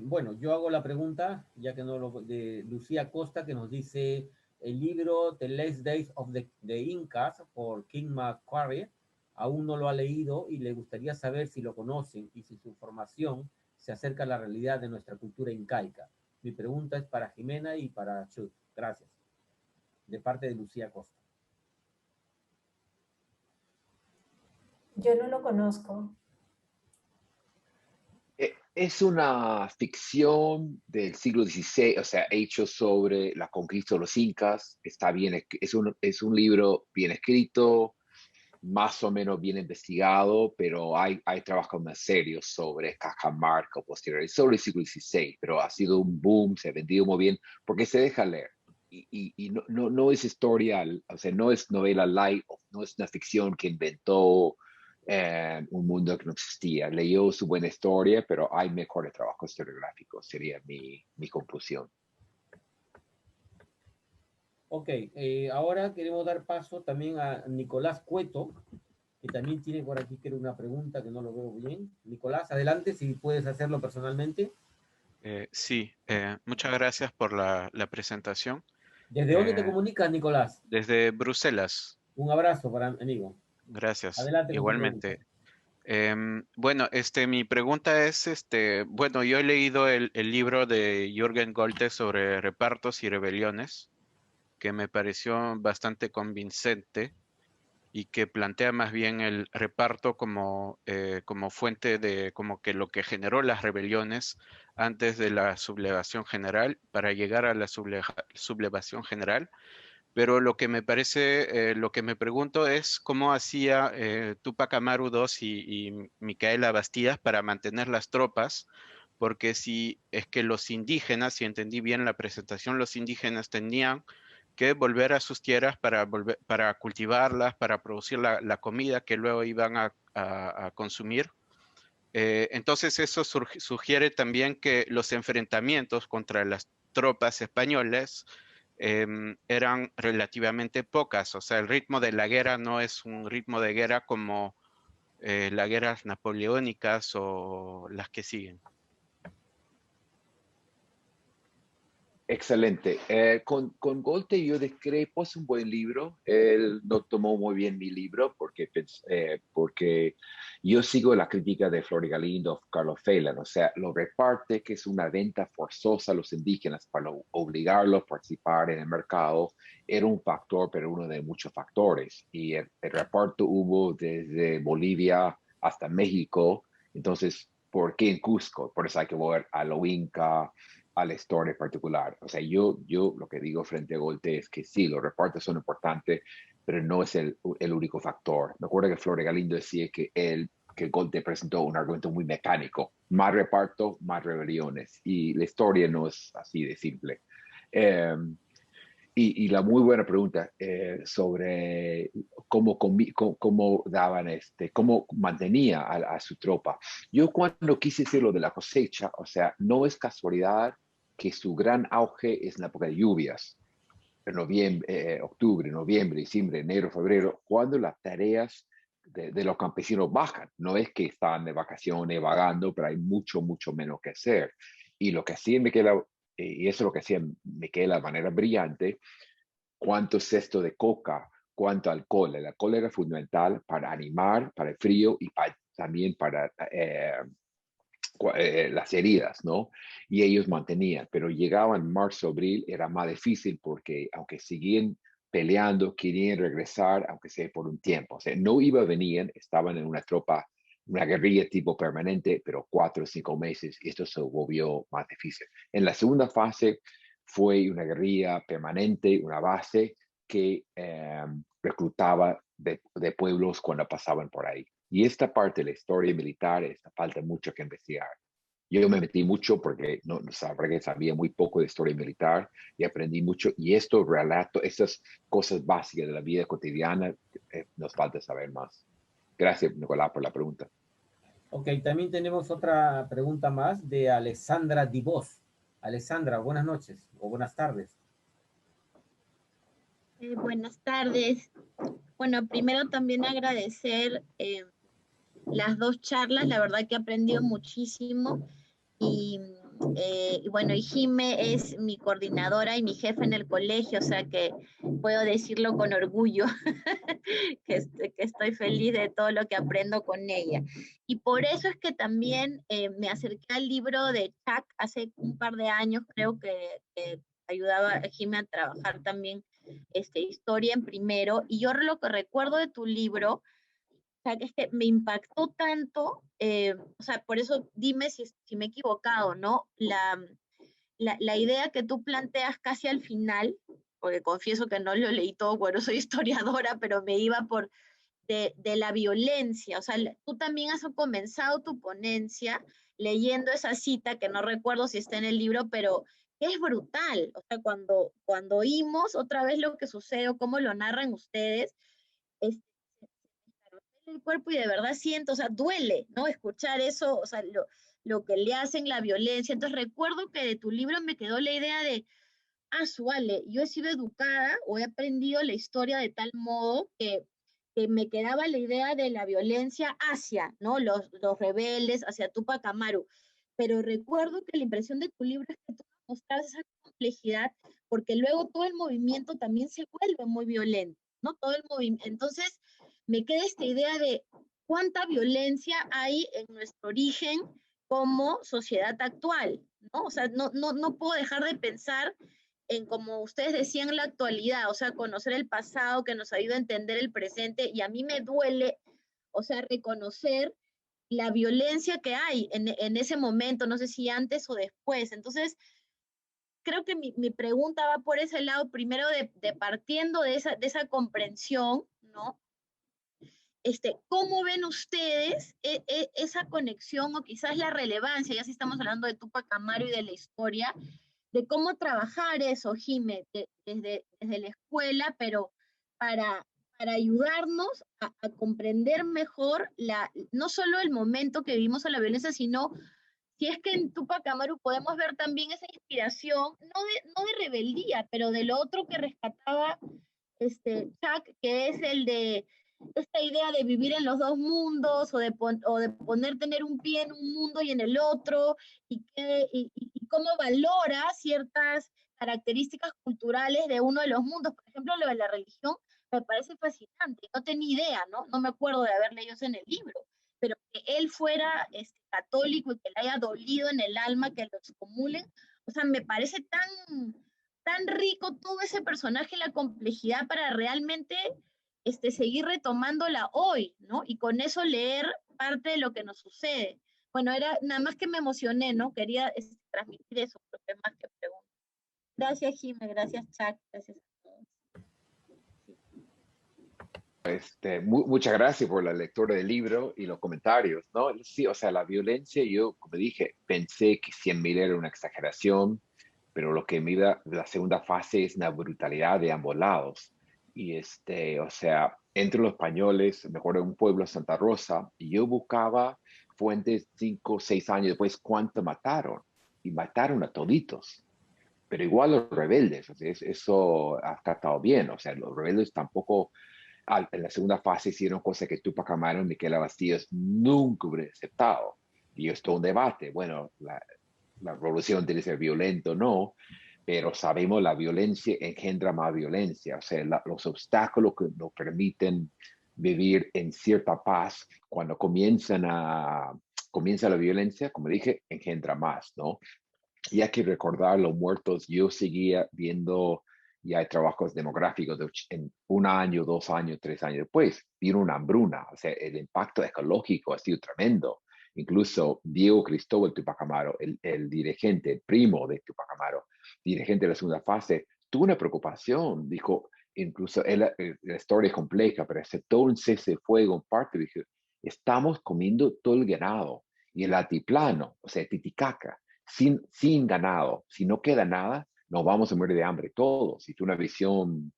Bueno, yo hago la pregunta, ya que no lo, de Lucía Costa, que nos dice el libro The Last Days of the Incas por King Macquarie. Aún no lo ha leído y le gustaría saber si lo conocen y si su formación se acerca a la realidad de nuestra cultura incaica. Mi pregunta es para Jimena y para Chut. Gracias. De parte de Lucía Costa. Yo no lo conozco. Es una ficción del siglo XVI, o sea, hecho sobre la conquista de los incas. Está bien, es un libro bien escrito, más o menos bien investigado, pero hay trabajos más serios sobre Cajamarca o posteriores, sobre el siglo XVI, pero ha sido un boom, se ha vendido muy bien, porque se deja leer. Y no es historia, o sea, no es novela light, no es una ficción que inventó un mundo que no existía. Leyó su buena historia, pero hay mejores trabajos historiográficos, sería mi conclusión. Ok, ahora queremos dar paso también a Nicolás Cueto, que también tiene por aquí creo una pregunta que no lo veo bien. Nicolás, adelante, si puedes hacerlo personalmente. Sí, muchas gracias por la presentación. ¿Desde dónde te comunicas, Nicolás? Desde Bruselas. Un abrazo para amigo. Gracias. Adelante con tu Igualmente. pregunta. Bueno, mi pregunta es, bueno, yo he leído el libro de Jürgen Golte sobre repartos y rebeliones, que me pareció bastante convincente y que plantea más bien el reparto como fuente de, como que lo que generó las rebeliones antes de la sublevación general para llegar a la sublevación general. Pero lo que me parece, lo que me pregunto es cómo hacía Túpac Amaru II y Micaela Bastidas para mantener las tropas, porque si es que los indígenas, si entendí bien la presentación, los indígenas tenían que volver a sus tierras para cultivarlas, para producir la comida que luego iban a consumir. Entonces eso sugiere también que los enfrentamientos contra las tropas españolas eran relativamente pocas, o sea, el ritmo de la guerra no es un ritmo de guerra como las guerras napoleónicas o las que siguen. Excelente. Con Golte yo discrepo, es un buen libro. Él no tomó muy bien mi libro porque yo sigo la crítica de Flor Galindo, Carlos Phelan, o sea, lo reparte que es una venta forzosa a los indígenas para obligarlos a participar en el mercado. Era un factor, pero uno de muchos factores. Y el reparto hubo desde Bolivia hasta México. Entonces, ¿por qué en Cusco? Por eso hay que volver a lo Inca, a la historia en particular. O sea, yo lo que digo frente a Golte es que sí, los repartos son importantes, pero no es el único factor. Me acuerdo que Flor Galindo decía que Golte presentó un argumento muy mecánico. Más reparto, más rebeliones. Y la historia no es así de simple. Y la muy buena pregunta sobre cómo daban cómo mantenía a su tropa. Yo cuando quise decir lo de la cosecha, o sea, no es casualidad que su gran auge es en la época de lluvias, en noviembre, octubre, noviembre, diciembre, enero, febrero, cuando las tareas de los campesinos bajan. No es que están de vacaciones, vagando, pero hay mucho, mucho menos que hacer. Y lo que hacía Miquela, y eso es lo que hacía Miquela de manera brillante, cuánto cesto de coca, cuánto alcohol. El alcohol era fundamental para animar, para el frío y también para las heridas, ¿no? Y ellos mantenían, pero llegaban marzo, abril, era más difícil porque aunque seguían peleando, querían regresar, aunque sea por un tiempo. O sea, no venían, estaban en una tropa, una guerrilla tipo permanente, pero 4 o 5 meses, y esto se volvió más difícil. En la segunda fase fue una guerrilla permanente, una base que reclutaba de pueblos cuando pasaban por ahí. Y esta parte de la historia militar, falta mucho que investigar. Yo me metí mucho porque no sabía muy poco de historia militar y aprendí mucho. Y esto relato, estas cosas básicas de la vida cotidiana, nos falta saber más. Gracias, Nicolás, por la pregunta. Ok, también tenemos otra pregunta más de Alessandra Divos. Alessandra, buenas noches o buenas tardes. Buenas tardes. Bueno, primero también agradecer las dos charlas, la verdad que he aprendido muchísimo y bueno, y Jime es mi coordinadora y mi jefe en el colegio, o sea que puedo decirlo con orgullo, que estoy feliz de todo lo que aprendo con ella. Y por eso es que también me acerqué al libro de Chuck hace un par de años, creo que ayudaba a Jime a trabajar también historia en primero, y yo lo que recuerdo de tu libro, o sea, que es que me impactó tanto, o sea, por eso dime si me he equivocado, ¿no? La idea que tú planteas casi al final, porque confieso que no lo leí todo, bueno, soy historiadora, pero me iba por de la violencia, o sea, tú también has comenzado tu ponencia leyendo esa cita, que no recuerdo si está en el libro, pero es brutal, o sea, cuando oímos otra vez lo que sucede o cómo lo narran ustedes, es el cuerpo y de verdad siento, o sea, duele, ¿no? Escuchar eso, o sea, lo que le hacen la violencia. Entonces recuerdo que de tu libro me quedó la idea de, vale, yo he sido educada o he aprendido la historia de tal modo que me quedaba la idea de la violencia hacia, ¿no? Los rebeldes, hacia Tupac Amaru. Pero recuerdo que la impresión de tu libro es que tú mostras esa complejidad, porque luego todo el movimiento también se vuelve muy violento, ¿no? Todo el movimiento. Entonces, me queda esta idea de cuánta violencia hay en nuestro origen como sociedad actual, ¿no? O sea, no puedo dejar de pensar en, como ustedes decían, la actualidad, o sea, conocer el pasado que nos ayuda a entender el presente, y a mí me duele, o sea, reconocer la violencia que hay en ese momento, no sé si antes o después. Entonces, creo que mi pregunta va por ese lado, primero de partiendo de esa comprensión, ¿no? ¿Cómo ven ustedes esa conexión o quizás la relevancia, ya si estamos hablando de Tupac Amaru y de la historia, de cómo trabajar eso, Jime, desde la escuela, pero para ayudarnos a comprender mejor no solo el momento que vivimos a la violencia, sino si es que en Tupac Amaru podemos ver también esa inspiración, no de rebeldía, pero de lo otro que rescataba Chuck, que es el de esta idea de vivir en los dos mundos, o de tener un pie en un mundo y en el otro, y cómo valora ciertas características culturales de uno de los mundos. Por ejemplo, lo de la religión me parece fascinante. No tenía idea, ¿no? Me acuerdo de haber leído eso en el libro, pero que él fuera católico y que le haya dolido en el alma que lo excomulen, o sea, me parece tan rico todo ese personaje, la complejidad para realmente seguir retomándola hoy, ¿no? Y con eso leer parte de lo que nos sucede. Bueno, era nada más que me emocioné, ¿no? Quería transmitir eso, porque más que pregunta. Gracias, Jimé, gracias, Chuck, gracias a todos. Muchas gracias por la lectura del libro y los comentarios, ¿no? Sí, o sea, la violencia, yo, como dije, pensé que 100.000 era una exageración, pero lo que mira la segunda fase es una brutalidad de ambos lados. Y o sea, entre los españoles, me acuerdo de un pueblo, Santa Rosa, y yo buscaba fuentes 5 o 6 años después cuánto mataron, y mataron a toditos. Pero igual los rebeldes, o sea, eso ha estado bien, o sea, los rebeldes tampoco, en la segunda fase hicieron cosas que Tupac Amaru y Micaela Bastías nunca hubieran aceptado. Y es todo un debate, bueno, la revolución tiene que ser violenta o no, pero sabemos la violencia engendra más violencia, o sea, los obstáculos que nos permiten vivir en cierta paz, cuando comienza la violencia, como dije, engendra más, ¿no? Y hay que recordar los muertos. Yo seguía viendo, y hay trabajos demográficos en 1 año, 2 años, 3 años después, vino una hambruna, o sea, el impacto ecológico ha sido tremendo. Incluso Diego Cristóbal Tupac Amaru, el dirigente, el primo de Tupac Amaru, dirigente de la segunda fase, tuvo una preocupación, dijo, incluso la historia es compleja, pero aceptó un cese de fuego en parte, dijo, estamos comiendo todo el ganado, y el altiplano, o sea, Titicaca, sin ganado, si no queda nada, nos vamos a morir de hambre todos. Y tuve una visión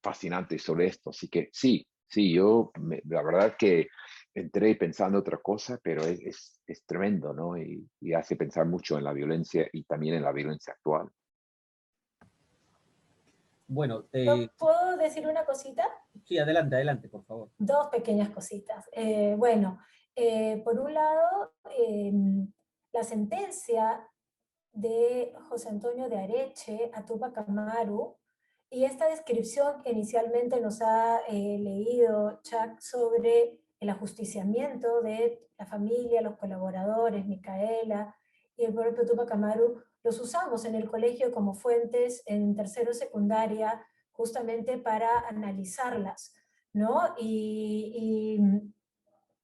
fascinante sobre esto. Así que sí, yo, la verdad que entré pensando otra cosa, pero es tremendo, ¿no? Y hace pensar mucho en la violencia y también en la violencia actual. Bueno, ¿puedo decir una cosita? Sí, adelante, por favor. 2 pequeñas cositas. Bueno, por un lado, la sentencia de José Antonio de Areche a Tupac Amaru, y esta descripción que inicialmente nos ha leído Chuck sobre el ajusticiamiento de la familia, los colaboradores, Micaela y el propio Tupac Amaru, los usamos en el colegio como fuentes en tercero secundaria, justamente para analizarlas, ¿no? Y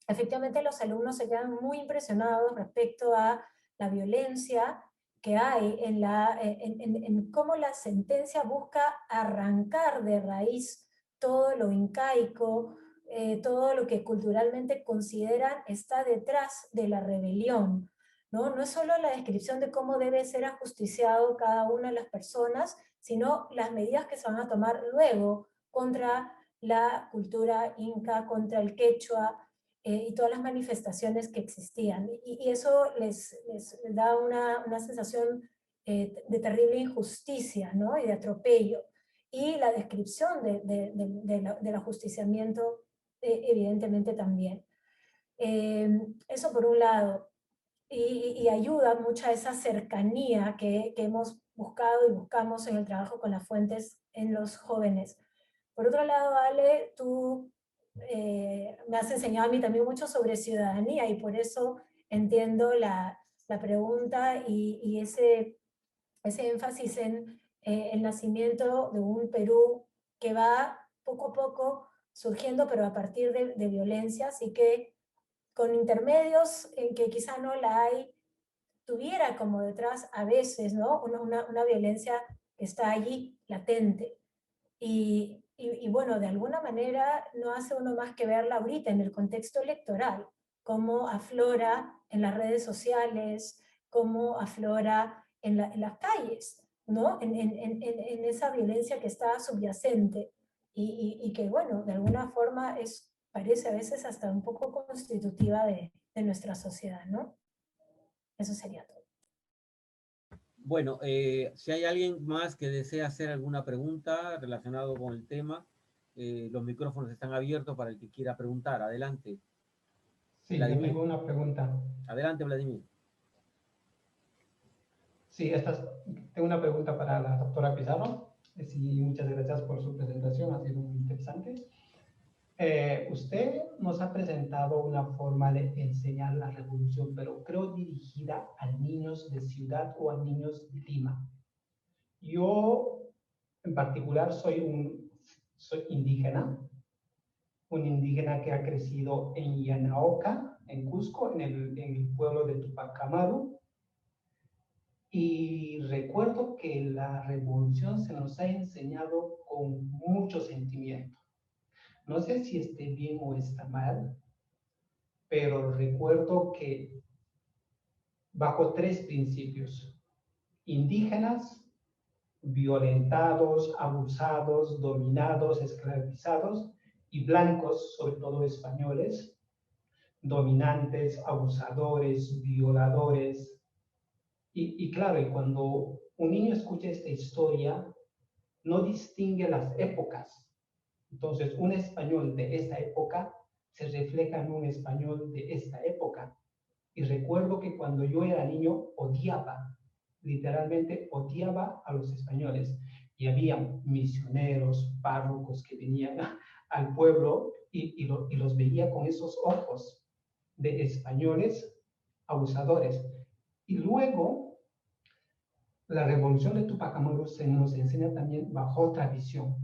efectivamente los alumnos se quedan muy impresionados respecto a la violencia que hay en cómo la sentencia busca arrancar de raíz todo lo incaico, todo lo que culturalmente consideran está detrás de la rebelión, ¿no? No es solo la descripción de cómo debe ser ajusticiado cada una de las personas, sino las medidas que se van a tomar luego contra la cultura inca, contra el quechua, y todas las manifestaciones que existían. Y eso les da una sensación de terrible injusticia, ¿no? Y de atropello. Y la descripción del ajusticiamiento, evidentemente también. Eso por un lado. Y ayuda mucho a esa cercanía que hemos buscado y buscamos en el trabajo con las fuentes en los jóvenes. Por otro lado, Ale, tú me has enseñado a mí también mucho sobre ciudadanía y por eso entiendo la pregunta y ese énfasis en el nacimiento de un Perú que va poco a poco surgiendo, pero a partir de violencias y que con intermedios en que quizá no la hay, tuviera como detrás a veces, ¿no? Una violencia que está allí latente. Y bueno, de alguna manera no hace uno más que verla ahorita en el contexto electoral, cómo aflora en las redes sociales, cómo aflora en las calles, ¿no? En esa violencia que está subyacente y que, bueno, de alguna forma parece a veces hasta un poco constitutiva de nuestra sociedad, ¿no? Eso sería todo. Bueno, si hay alguien más que desea hacer alguna pregunta relacionada con el tema, los micrófonos están abiertos para el que quiera preguntar. Adelante. Sí, Vladimir. yo tengo una pregunta. Adelante, Vladimir. Sí, tengo una pregunta para la doctora Pizarro. Sí, muchas gracias por su presentación, ha sido muy interesante. Usted nos ha presentado una forma de enseñar la revolución, pero creo dirigida a niños de ciudad o a niños de Lima. Yo, en particular, soy indígena, un indígena que ha crecido en Yanaoca, en Cusco, en el pueblo de Tupac Amaru. Y recuerdo que la revolución se nos ha enseñado con mucho sentimiento. No sé si esté bien o está mal, pero recuerdo que bajo 3 principios: indígenas, violentados, abusados, dominados, esclavizados, y blancos, sobre todo españoles, dominantes, abusadores, violadores. Y claro, y cuando un niño escucha esta historia, no distingue las épocas. Entonces, un español de esta época se refleja en un español de esta época. Y recuerdo que cuando yo era niño odiaba, literalmente odiaba a los españoles. Y había misioneros, párrocos que venían al pueblo y los veía con esos ojos de españoles abusadores. Y luego, la revolución de Tupac Amaru se nos enseña también bajo otra visión.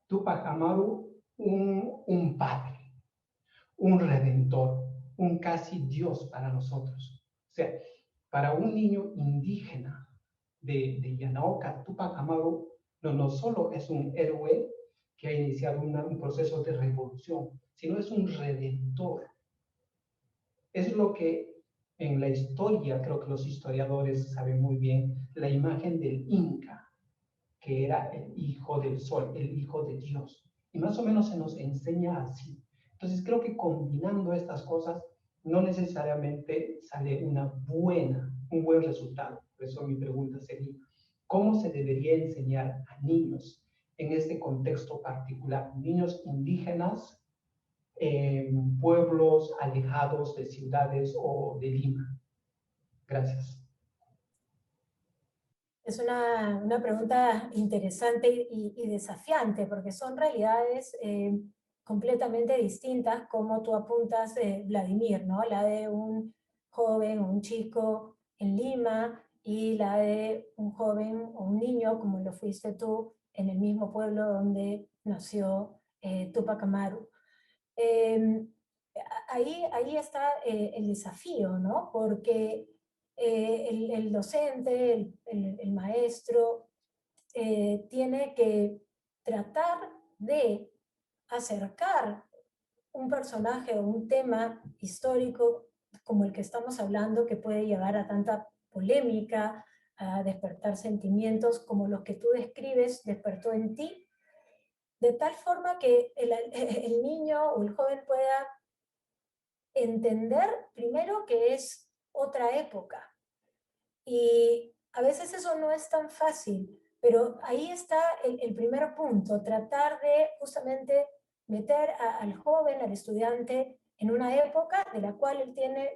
Tupac Amaru, un padre, un redentor, un casi Dios para nosotros. O sea, para un niño indígena de Yanaoca, Tupac Amaru no solo es un héroe que ha iniciado un proceso de revolución, sino es un redentor. Es lo que en la historia, creo que los historiadores saben muy bien, la imagen del Inca, que era el hijo del sol, el hijo de Dios. Y más o menos se nos enseña así. Entonces creo que combinando estas cosas no necesariamente sale un buen resultado. Por eso mi pregunta sería, ¿cómo se debería enseñar a niños en este contexto particular? Niños indígenas en pueblos alejados de ciudades o de Lima. Gracias. Es una pregunta interesante y desafiante, porque son realidades completamente distintas, como tú apuntas, Vladimir, ¿no? La de un joven o un chico en Lima y la de un joven o un niño, como lo fuiste tú, en el mismo pueblo donde nació Tupac Amaru. Ahí está el desafío, ¿no? Porque el docente, el maestro, tiene que tratar de acercar un personaje o un tema histórico como el que estamos hablando, que puede llevar a tanta polémica, a despertar sentimientos como los que tú describes, despertó en ti, de tal forma que el niño o el joven pueda entender primero que es otra época y a veces eso no es tan fácil, pero ahí está el primer punto, tratar de justamente meter al joven, al estudiante, en una época de la cual él tiene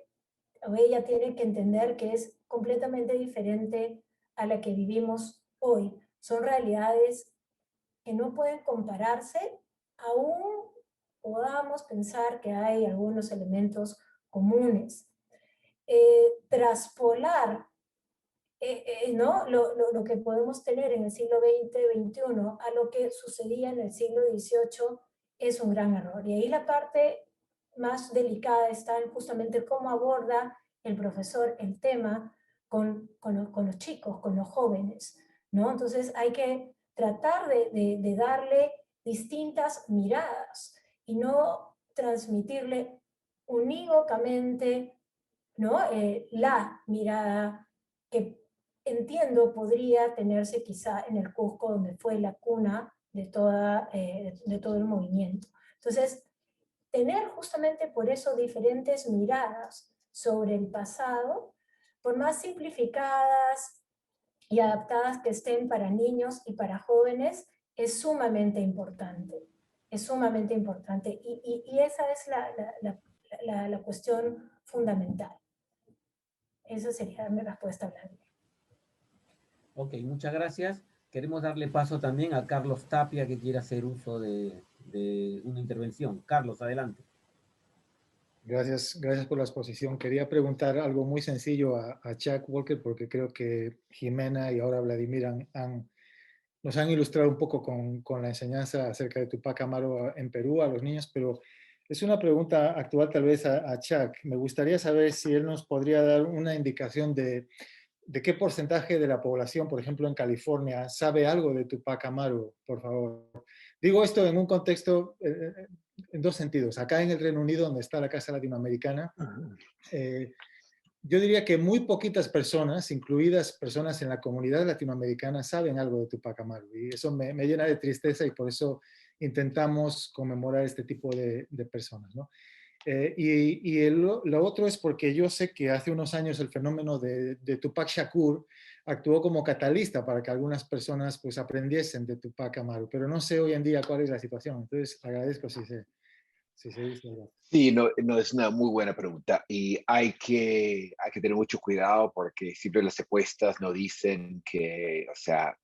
o ella tiene que entender que es completamente diferente a la que vivimos hoy. Son realidades que no pueden compararse, aún podamos pensar que hay algunos elementos comunes. Traspolar ¿no? Lo que podemos tener en el siglo XX, XXI a lo que sucedía en el siglo XVIII es un gran error. Y ahí la parte más delicada está en justamente cómo aborda el profesor el tema con los chicos, con los jóvenes, ¿no? Entonces hay que tratar de darle distintas miradas y no transmitirle unívocamente, ¿no? La mirada que entiendo podría tenerse quizá en el Cusco, donde fue la cuna de todo el movimiento. Entonces, tener justamente por eso diferentes miradas sobre el pasado, por más simplificadas y adaptadas que estén para niños y para jóvenes, es sumamente importante. Es sumamente importante. Y esa es la cuestión fundamental. Esa sería mi respuesta, Vladimir. Ok, muchas gracias. Queremos darle paso también a Carlos Tapia, que quiere hacer uso de una intervención. Carlos, adelante. Gracias por la exposición. Quería preguntar algo muy sencillo a Chuck Walker, porque creo que Jimena y ahora Vladimir nos han ilustrado un poco con la enseñanza acerca de Tupac Amaru en Perú a los niños, pero es una pregunta actual tal vez a Chuck. Me gustaría saber si él nos podría dar una indicación de qué porcentaje de la población, por ejemplo, en California, sabe algo de Tupac Amaru, por favor. Digo esto en un contexto, en dos sentidos. Acá en el Reino Unido, donde está la Casa Latinoamericana, yo diría que muy poquitas personas, incluidas personas en la comunidad latinoamericana, saben algo de Tupac Amaru. Y eso me llena de tristeza y por eso intentamos conmemorar este tipo de personas, ¿no? Lo otro es porque yo sé que hace unos años el fenómeno de Tupac Shakur actuó como catalista para que algunas personas pues aprendiesen de Tupac Amaru, pero no sé hoy en día cuál es la situación. Entonces agradezco si se dice algo. Sí, no, es una muy buena pregunta y hay que tener mucho cuidado porque siempre las encuestas nos dicen que, o sea,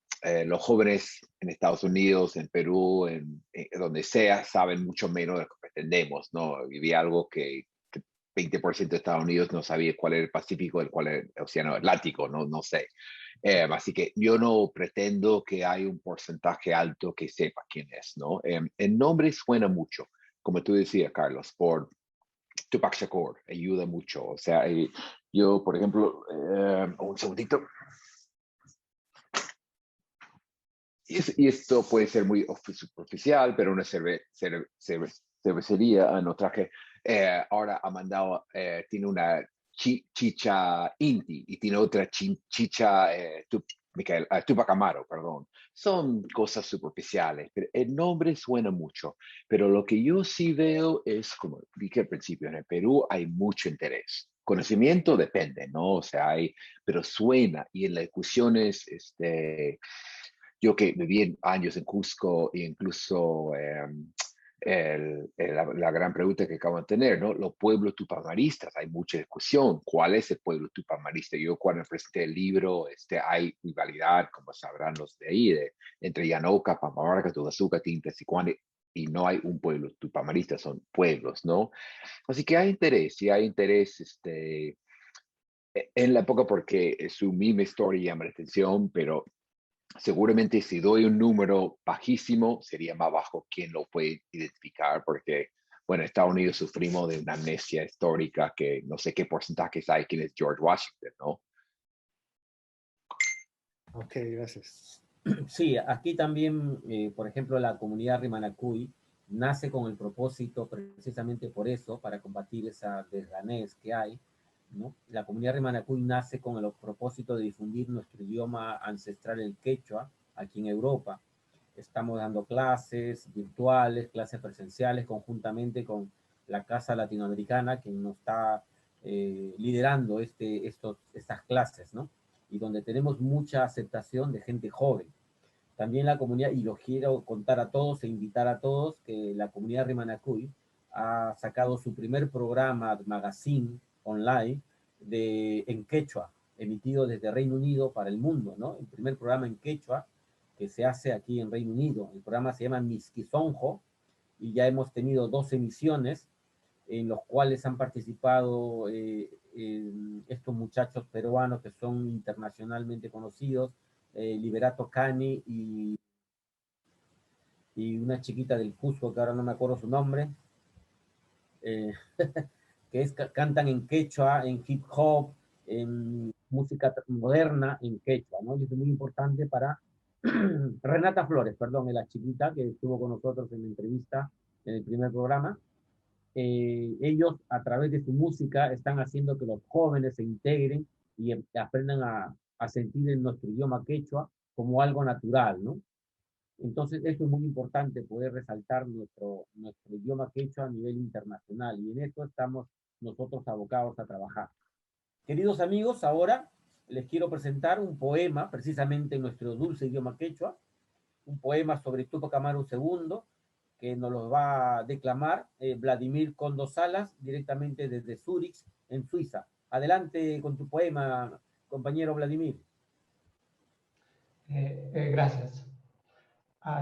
los jóvenes en Estados Unidos, en Perú, en donde sea, saben mucho menos de lo que pretendemos, ¿no? Viví algo que 20% de Estados Unidos no sabía cuál era el Pacífico y cuál era el Océano Atlántico, no sé. Así que yo no pretendo que hay un porcentaje alto que sepa quién es, ¿no? El nombre suena mucho, como tú decías, Carlos, por Tupac Shakur, ayuda mucho. O sea, yo, por ejemplo, un segundito. Y esto puede ser muy superficial, pero una cervecería no traje. Ahora ha mandado, tiene una chicha Inti y tiene otra chicha Tupac Amaru, perdón. Son cosas superficiales, pero el nombre suena mucho. Pero lo que yo sí veo es, como dije al principio, en el Perú hay mucho interés. Conocimiento depende, ¿no? O sea, pero suena y en las discusiones, yo que viví años en Cusco e incluso la gran pregunta que acaban de tener, ¿no? Los pueblos tupamaristas, hay mucha discusión. ¿Cuál es el pueblo tupamarista? Yo cuando presenté el libro, hay rivalidad, como sabrán los de ahí, entre Llanoca, Pampamarca, Tudazuca, Tinta, Sicuani, y no hay un pueblo tupamarista, son pueblos, ¿no? Así que hay interés, y hay interés en la época porque su misma historia llama la atención, pero seguramente si doy un número bajísimo, sería más bajo quien lo puede identificar, porque, bueno, en Estados Unidos sufrimos de una amnesia histórica que no sé qué porcentajes hay quién es George Washington, ¿no? Ok, gracias. Sí, aquí también, por ejemplo, la comunidad Rimanacuy nace con el propósito, precisamente por eso, para combatir esa desganez que hay, ¿no? La comunidad Rimanacuy nace con el propósito de difundir nuestro idioma ancestral, el quechua, aquí en Europa. Estamos dando clases virtuales, clases presenciales, conjuntamente con la Casa Latinoamericana, que nos está liderando estas clases, ¿no? y donde tenemos mucha aceptación de gente joven. También la comunidad, y los quiero contar a todos e invitar a todos, que la comunidad Rimanacuy ha sacado su primer programa, magazine online, en quechua, emitido desde Reino Unido para el mundo, ¿no? El primer programa en quechua que se hace aquí en Reino Unido. El programa se llama Misquizonjo, y ya hemos tenido 2 emisiones en los cuales han participado estos muchachos peruanos que son internacionalmente conocidos, Liberato Cani y una chiquita del Cusco, que ahora no me acuerdo su nombre, que cantan en quechua, en hip hop, en música moderna en quechua, ¿no? Y es muy importante para Renata Flores, perdón, es la chiquita que estuvo con nosotros en la entrevista en el primer programa. Ellos, a través de su música, están haciendo que los jóvenes se integren y aprendan a sentir en nuestro idioma quechua como algo natural, ¿no? Entonces, eso es muy importante, poder resaltar nuestro idioma quechua a nivel internacional, y en esto estamos nosotros abocados a trabajar. Queridos amigos, ahora les quiero presentar un poema, precisamente en nuestro dulce idioma quechua, un poema sobre Túpac Amaru II, que nos lo va a declamar Vladimir Condo Salas, directamente desde Zúrich, en Suiza. Adelante con tu poema, compañero Vladimir. Gracias.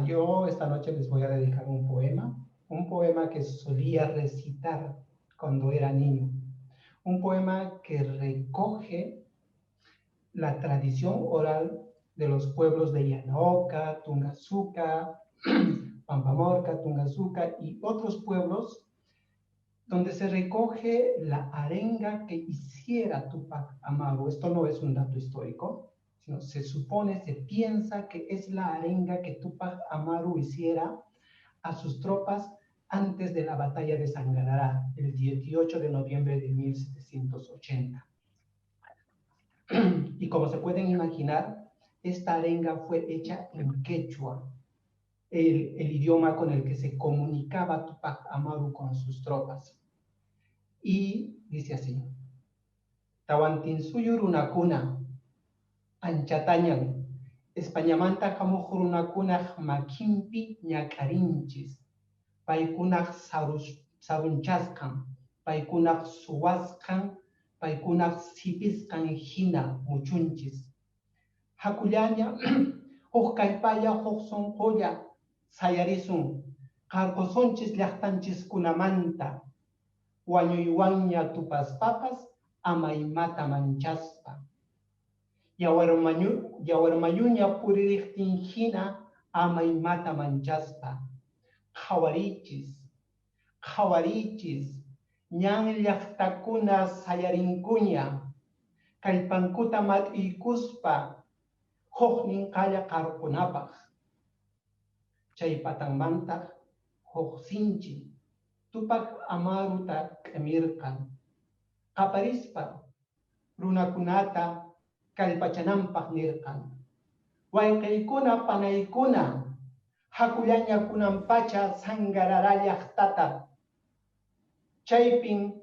Yo esta noche les voy a dedicar un poema que solía recitar cuando era niño, un poema que recoge la tradición oral de los pueblos de Yanaoca, Tungazuca, Pampamorca, Tungazuca y otros pueblos, donde se recoge la arenga que hiciera Túpac Amaru. Esto no es un dato histórico, sino se supone, se piensa que es la arenga que Túpac Amaru hiciera a sus tropas antes de la batalla de Sanganará, el 18 de noviembre de 1780. Y como se pueden imaginar, esta arenga fue hecha en quechua, el idioma con el que se comunicaba Túpac Amaru con sus tropas. Y dice así: Tawantinsuyurunakuna, Anchatañan, Españamanta Kamujurunakuna Makimpi Ñakarinchis, Paikunaj Sarunchaskan, Paikunaj Suwaskan, Paikunaj Sipiskan Hina Muchunchis. Hakullaña, Hokkaipaya Hokson Hoya, Sayarisun, Karkosonchis Llaqtanchis Kunamanta, Wañuywaña Tupas Papas, Amaymata Manchaspa. Yawarmayuña Puririhtin Hina, Amaymata Manchaspa. Khawarichis, ñan llaqtakuna sayarinkuña, kallpankuta mat'ikuspa, huknin qalla qarqunapaq. Chaypatanmanta huksinchi, Túpac Amaruta k'amirqan, qaparispa, runakunata kallpachananpaq nirqan. Wayqiykuna panaykuna, hakullaña kunampacha Sanganará llaqtata. Chaypin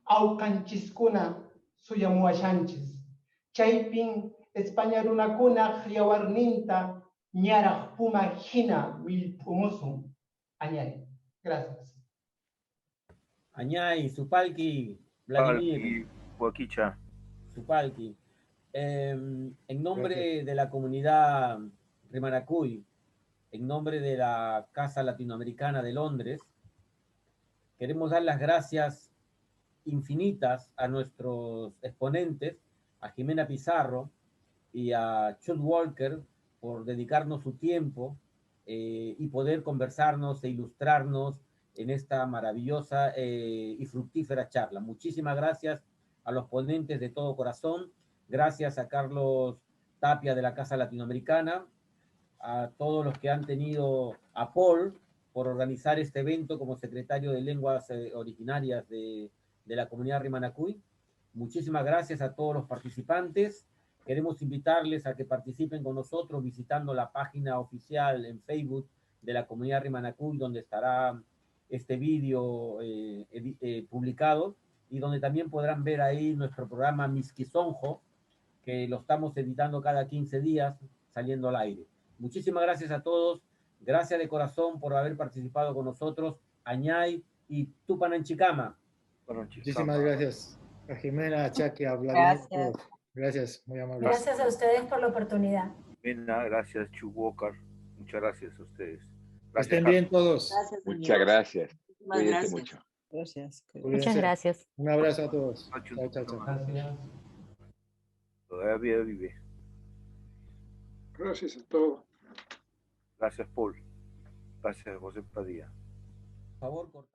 awqanchiskuna suyamuwashanchis. Chaypin España runakuna yawarninta ñaraq puma hina millp'umusun. Añay. Gracias. Añay, Supalki, Vladimir. Huaquicha. Supalki. En nombre de la comunidad Rimanacuy, en nombre de la Casa Latinoamericana de Londres, queremos dar las gracias infinitas a nuestros exponentes, a Jimena Pizarro y a Chuck Walker, por dedicarnos su tiempo y poder conversarnos e ilustrarnos en esta maravillosa y fructífera charla. Muchísimas gracias a los ponentes de todo corazón, gracias a Carlos Tapia de la Casa Latinoamericana, a todos los que han tenido, a Paul por organizar este evento como secretario de Lenguas Originarias de la comunidad Rimanacuy. Muchísimas gracias a todos los participantes. Queremos invitarles a que participen con nosotros visitando la página oficial en Facebook de la comunidad Rimanacuy, donde estará este vídeo publicado, y donde también podrán ver ahí nuestro programa Misquizonjo, que lo estamos editando cada 15 días, saliendo al aire. Muchísimas gracias a todos. Gracias de corazón por haber participado con nosotros. Añay y Tupananchikama. Muchísimas gracias a Jimena, a Chucky, a Vladimir. Gracias. Gracias, muy amable. Gracias a ustedes por la oportunidad. Jimena, gracias, Chu Walker. Muchas gracias a ustedes. Estén bien todos. Gracias, Muchas gracias. Muchísimas Cuídense gracias. mucho. Gracias. Cuídense. Muchas gracias. Un abrazo a todos. Nacho, Chao, chao, chao. Gracias. Todavía vive. Gracias a todos. Gracias, Paul. Gracias, José Padilla. Por favor, cortar.